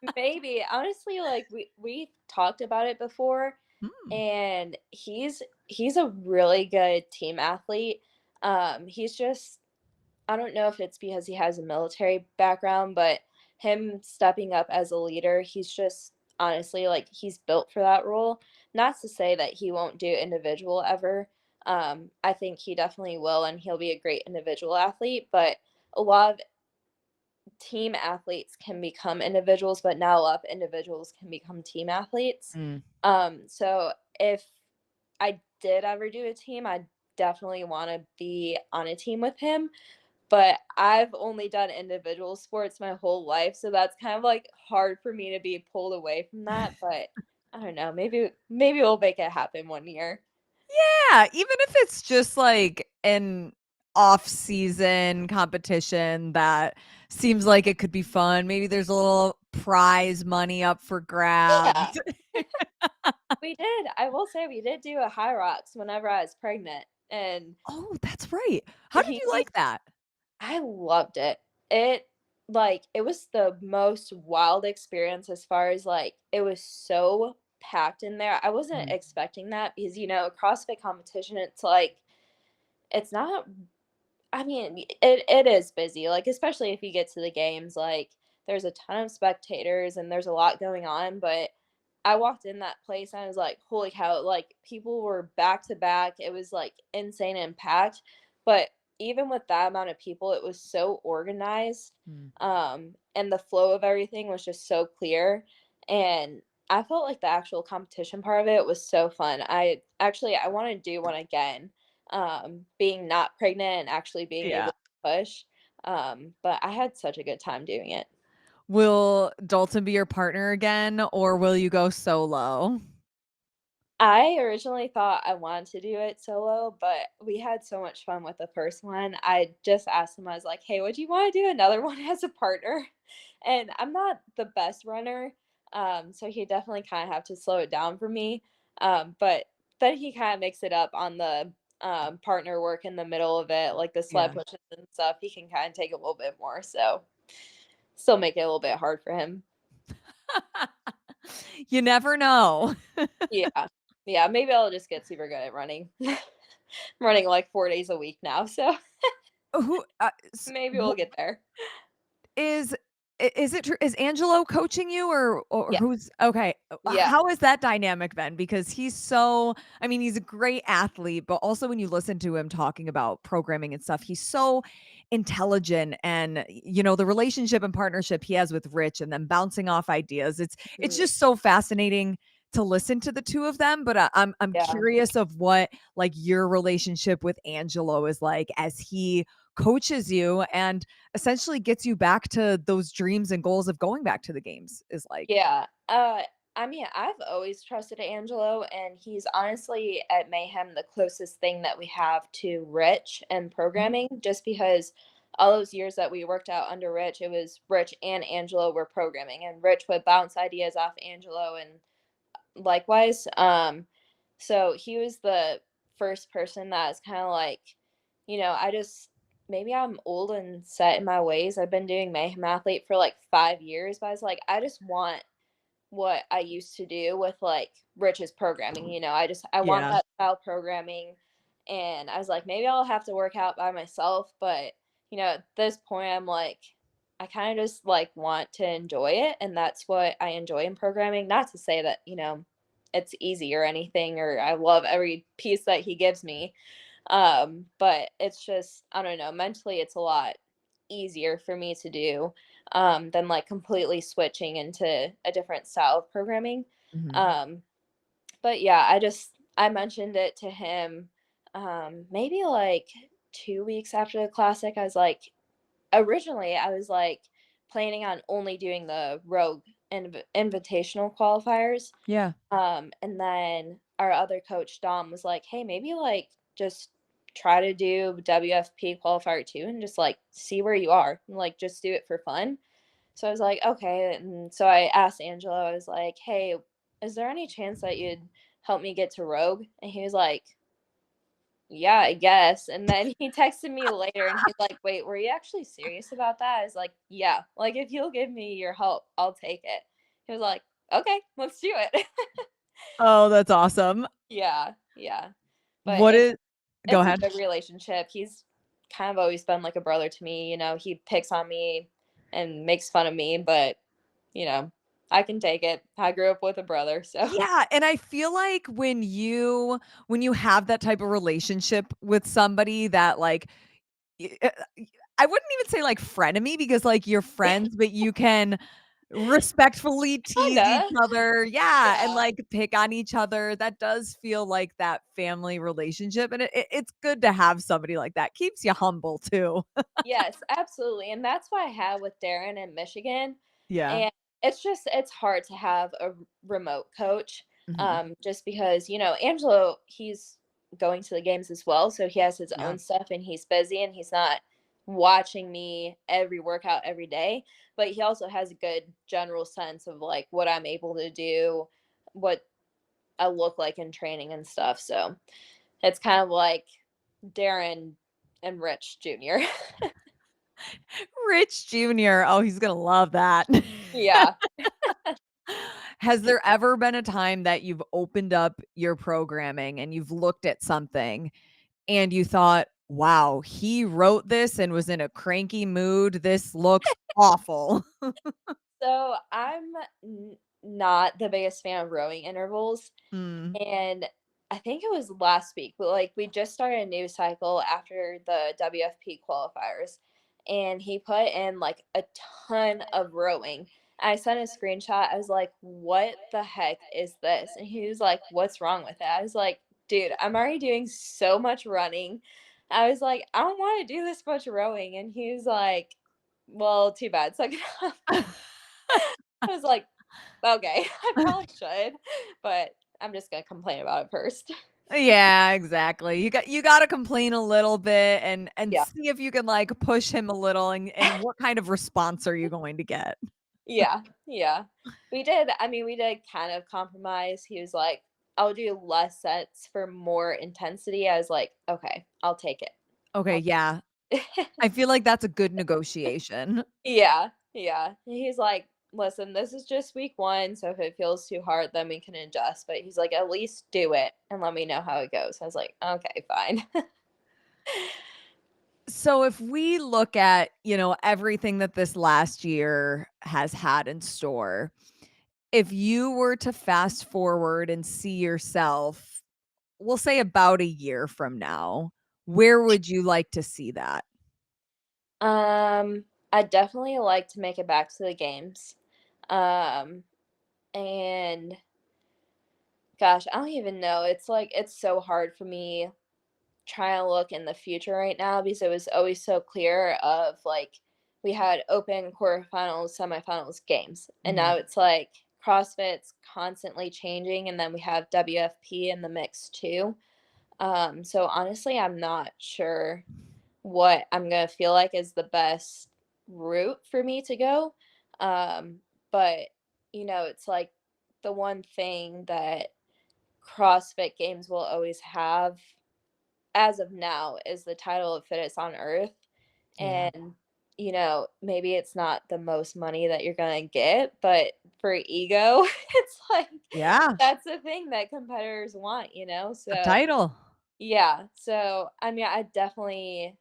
be? Maybe. Honestly, like we talked about it before, Hmm. and he's a really good team athlete. He's just, I don't know if it's because he has a military background, but him stepping up as a leader, he's just honestly, like, he's built for that role. Not to say that he won't do individual ever. I think he definitely will, and he'll be a great individual athlete, but a lot of team athletes can become individuals, but not a lot of individuals can become team athletes. Mm. So if I did ever do a team, I definitely want to be on a team with him. But I've only done individual sports my whole life, so that's kind of like hard for me to be pulled away from that. But I don't know, maybe we'll make it happen one year. Yeah, even if it's just like an off-season competition that seems like it could be fun. Maybe there's a little prize money up for Yeah, grabs. we did. I will say we did do a high rocks whenever I was pregnant, and Oh, that's right. How did he you like that? I loved it. It it was the most wild experience as far as, like, it was so packed in there. I wasn't Mm. expecting that because, a CrossFit competition, it's like it's not I mean, it is busy, like, especially if you get to the games, like, there's a ton of spectators and there's a lot going on, but I walked in that place and I was like, "Holy cow," like, people were back to back, it was, like, insane and packed, but even with that amount of people, it was so organized, Mm. and the flow of everything was just so clear, and I felt like the actual competition part of it was so fun. I wanna do one again, being not pregnant and actually being Yeah. able to push, but I had such a good time doing it. Will Dalton be your partner again, or will you go solo? I originally thought I wanted to do it solo, but we had so much fun with the first one. I just asked him, I was like, "Hey, would you want to do another one as a partner?" And I'm not the best runner, so he definitely kind of have to slow it down for me. But then he kind of makes it up on the partner work in the middle of it, like the sled Yeah. pushes and stuff. He can kind of take a little bit more, so still make it a little bit hard for him. You never know. Yeah. Yeah, maybe I'll just get super good at running. I'm running, like, 4 days a week now, so Who, maybe we'll get there. is is it true is Angelo coaching you or Yeah. who's okay, Yeah. how is that dynamic then? Because he's so I mean, he's a great athlete, but also when you listen to him talking about programming and stuff, he's so intelligent and, the relationship and partnership he has with Rich and then bouncing off ideas. It's Mhm. just so fascinating to listen to the 2 of them, but I'm Yeah. curious of what, like, your relationship with Angelo is like as he coaches you and essentially gets you back to those dreams and goals of going back to the games is like. Yeah. I mean, I've always trusted Angelo, and he's honestly at Mayhem the closest thing that we have to Rich and Mhm. programming, just because all those years that we worked out under Rich, it was Rich and Angelo were programming, and Rich would bounce ideas off Angelo and likewise. So he was the first person that's kind of like, I just maybe I'm old and set in my ways. I've been doing Mayhem Athlete for like 5 years, but I was like, I just want what I used to do with like Rich's programming. I want Yeah. that style programming. And I was like, maybe I'll have to work out by myself. But, at this point, I'm like, I kind of just like want to enjoy it. And that's what I enjoy in programming. Not to say that, it's easy or anything, or I love every piece that he gives me. But it's just, I don't know, mentally, it's a lot easier for me to do than like completely switching into a different style of programming. Mhm. Um, but yeah, I mentioned it to him maybe like 2 weeks after the classic. I was like, originally I was like planning on only doing the Rogue Invitational qualifiers. Yeah. And then our other coach, Dom, was like, "Hey, maybe like just try to do WFP qualifier 2 and just like see where you are and like just do it for fun." So I was like, "Okay." And so I asked Angelo, I was like, "Hey, is there any chance that you'd help me get to Rogue?" And he was like, "Yeah, I guess." And then he texted me later and he's like, "Wait, were you actually serious about that?" I was like, "Yeah, like if you'll give me your help, I'll take it." He was like, "Okay, let's do it." Oh, that's awesome. Yeah, yeah. But What is Go it's a ahead. good relationship. He's kind of always been like a brother to me, he picks on me and makes fun of me, but, you know. I can take it. I grew up with a brother, so Yeah, and I feel like when you have that type of relationship with somebody that, like, y I wouldn't even say, like, frenemy because, like, you're friends, but you can respectfully tease each kinda. other, yeah, and, Yeah. like, pick on each other. That does feel like that family relationship, and it's good to have somebody like that. Keeps you humble too. Yes, absolutely, and that's what I had with Darren in Michigan, Yeah. and it's hard to have a remote coach, Mhm. just because, Angelo, he's going to the games as well, so he has his Yeah. own stuff and he's busy and he's not watching me every workout every day, but he also has a good general sense of, like, what I'm able to do, what I look like in training and stuff, so it's kind of like Darren and Rich Jr. Rich Jr. Oh, he's gonna love that. Yeah. Has there ever been a time that you've opened up your programming and you've looked at something and you thought, "Wow, he wrote this and was in a cranky mood. This looks awful." So I'm not the biggest fan of rowing intervals. Mm. And I think it was last week, but like we just started a new cycle after the WFP qualifiers. And he put in like a ton of rowing. I sent a screenshot. I was like, what the heck is this? And he was like, what's wrong with it? I was like, dude, I'm already doing so much running. I was like, I don't want to do this much rowing. And he was like, well, too bad. So I was like, okay, I probably should, but I'm just gonna complain about it first. Yeah, exactly. You gotta complain a little bit and Yeah. see if you can, like, push him a little and what kind of response are you going to get? Yeah, yeah. We did kind of compromise. He was like, "I'll do less sets for more intensity." I was like, "Okay, I'll take it. Okay, I'll yeah. take it." I feel like that's a good negotiation. Yeah, yeah. He's like, "Listen, this is just week 1, so if it feels too hard, then we can adjust." But he's like, "At least do it and let me know how it goes." I was like, "Okay, fine." So if we look at, everything that this last year has had in store, if you were to fast forward and see yourself, we'll say about a year from now, where would you like to see that? I definitely like to make it back to the games. Um, and gosh, I don't even know. It's like it's so hard for me trying to look in the future right now because it was always so clear of like we had open quarterfinals, semifinals, games. And Mhm. now it's like CrossFit's constantly changing and then we have WFP in the mix too. So honestly, I'm not sure what I'm gonna feel like is the best route for me to go. Um, but it's like the one thing that CrossFit Games will always have as of now is the title of fittest on earth. Yeah. And maybe it's not the most money that you're gonna get, but for ego, it's like Yeah, that's the thing that competitors want. a So title. yeah. So I mean I definitely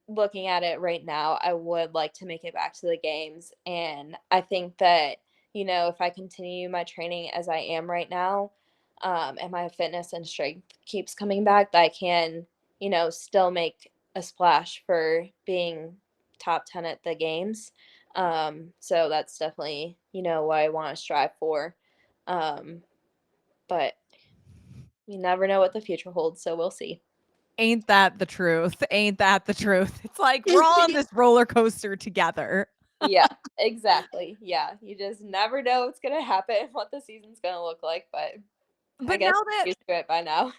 looking at it right now, I would like to make it back to the games. And I think that, if I continue my training as I am right now, and my fitness and strength keeps coming back, that I can, still make a splash for being top 10 at the games. So that's definitely, what I want to strive for. Um, but you never know what the future holds, so we'll see. Ain't that the truth? Ain't that the truth? It's like we're all on this roller coaster together. Yeah, exactly. Yeah, you just never know what's gonna happen, what the season's gonna look like, but I But guess now I'm that used to it by now.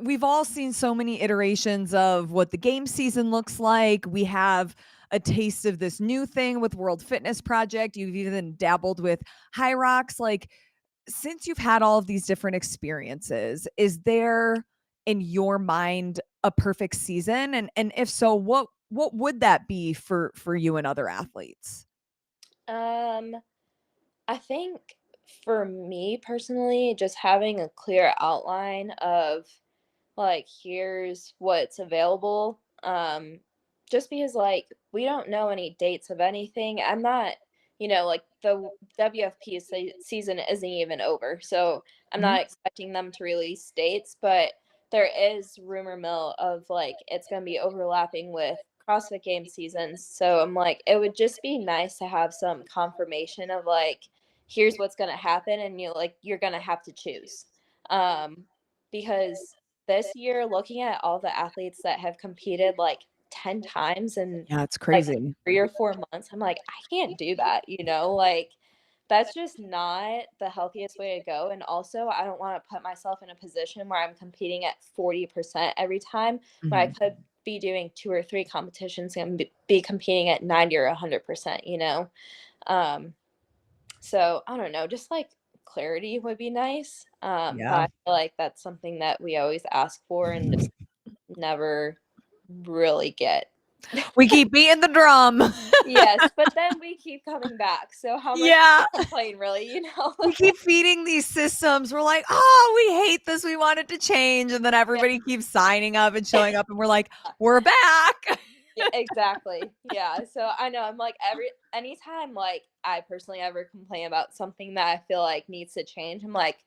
we've all seen so many iterations of what the game season looks like. We have a taste of this new thing with World Fitness Project. You've even dabbled with High Rocks. Like, since you've had all of these different experiences, is there in your mind a perfect season? And if so, what would that be for you and other athletes? Um, I think for me personally, just having a clear outline of like here's what's available. Just because like we don't know any dates of anything. I'm not, like the WFP season isn't even over. So I'm Mhm. not expecting them to release dates, but there is rumor mill of like it's going to be overlapping with CrossFit Games seasons. So I'm like, it would just be nice to have some confirmation of like, here's what's going to happen, and you're going to have to choose. Um, because this year, looking at all the athletes that have competed like 10 times in Yeah, it's like crazy. 3 or 4 months, I'm like, "I can't do that," like, that's just not the healthiest way to go, and also, I don't wanna put myself in a position where I'm competing at 40% every time, when I Mhm. could be doing 2 or 3 competitions and be competing at 90 or 100%, you know? Um, so, I don't know, just, like, clarity would be nice, but Yeah. I feel like that's something that we always ask for and just never really get. We keep beating the drum. Yes, but then we keep coming back, so how much can Yeah. we complain really? We keep feeding these systems. We're like, "Oh, we hate this. We want it to change." And then Yeah. everybody keeps signing up and showing up, and we're like, "We're back." Yeah, exactly. Yeah, so I know I'm like anytime like I personally ever complain about something that I feel like needs to change, I'm like,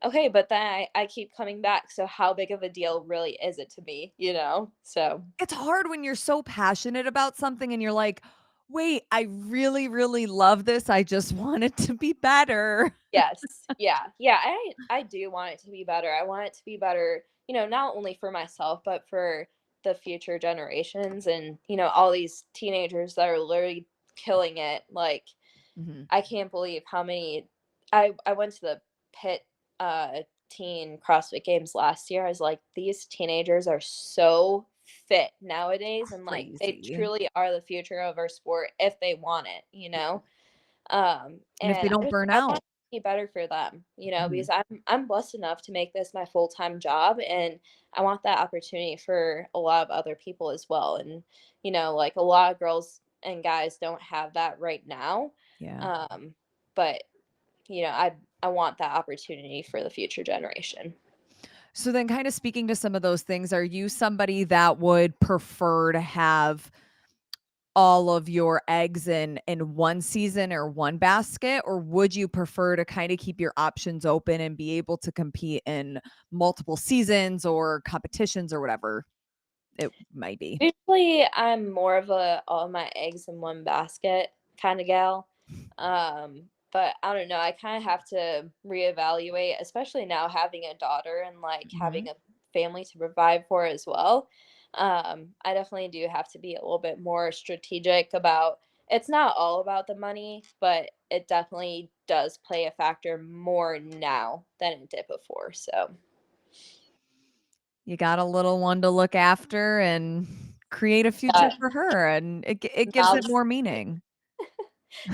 okay, but then I keep coming back. So how big of a deal really is it to me? So It's hard when you're so passionate about something and you're like, "Wait, I really, really love this. I just want it to be better." yes. Yeah. Yeah. I do want it to be better. I want it to be better, not only for myself, but for the future generations and, all these teenagers that are literally killing it. Like, Mhm. I can't believe how many I went to the pit teen CrossFit Games last year. I was like, these teenagers are so fit nowadays and like they Crazy. truly are the future of our sport if they want it. And if And they don't burn I want out. it to be better for them, Mhm. because I'm blessed enough to make this my full-time job, and I want that opportunity for a lot of other people as well. And like a lot of girls and guys don't have that right now. Yeah. Um, but I want that opportunity for the future generation. So then kinda speaking to some of those things, are you somebody that would prefer to have all of your eggs in one season or one basket, or would you prefer to kinda keep your options open and be able to compete in multiple seasons or competitions or whatever it might be? Usually, I'm more of a all my eggs in one basket kind of gal. But I don't know. I kind of have to reevaluate, especially now having a daughter and like Mhm. having a family to provide for as well. I definitely do have to be a little bit more strategic about. It's not all about the money, but it definitely does play a factor more now than it did before. So, You got a little one to look after and create a future uh, for her, and it gives it mouths, more meaning.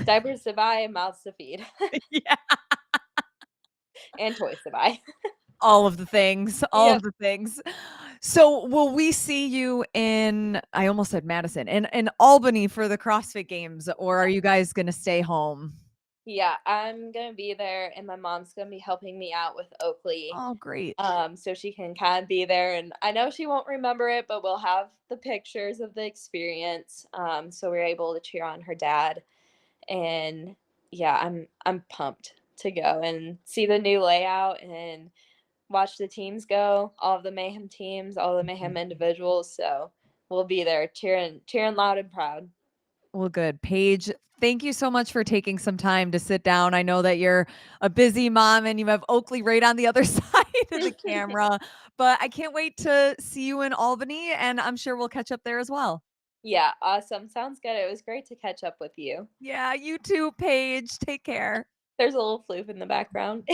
diapers to buy, and mouths to feed, Yeah. and toys to buy. All of the things, all Yep. of the things. So, will we see you in I almost said Madison, in Albany for the CrossFit Games, or are you guys gonna stay home? Yeah, I'm gonna be there, and my mom's gonna be helping me out with Oaklee, Oh, great. so she can kind of be there. And I know she won't remember it, but we'll have the pictures of the experience. So we're able to cheer on her dad, and yeah, I'm pumped to go and see the new layout and watch the teams go, all of the Mayhem teams, all the Mayhem Mhm. individuals. So we'll be there cheering loud and proud. Well, good. Paige, thank you so much for taking some time to sit down. I know that you're a busy mom and you have Oakley right on the other side of the camera, but I can't wait to see you in Albany, and I'm sure we'll catch up there as well. Yeah, awesome. Sounds good. It was great to catch up with you. Yeah, you too, Paige. Take care. There's a little floof in the background.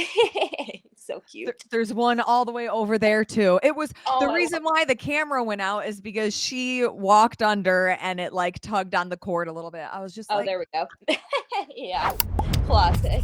So cute. There's one all the way over there too. It was Oh, the I reason love. why the camera went out is because she walked under and it like tugged on the cord a little bit. I was just Oh, like, there we go. Yeah, classic.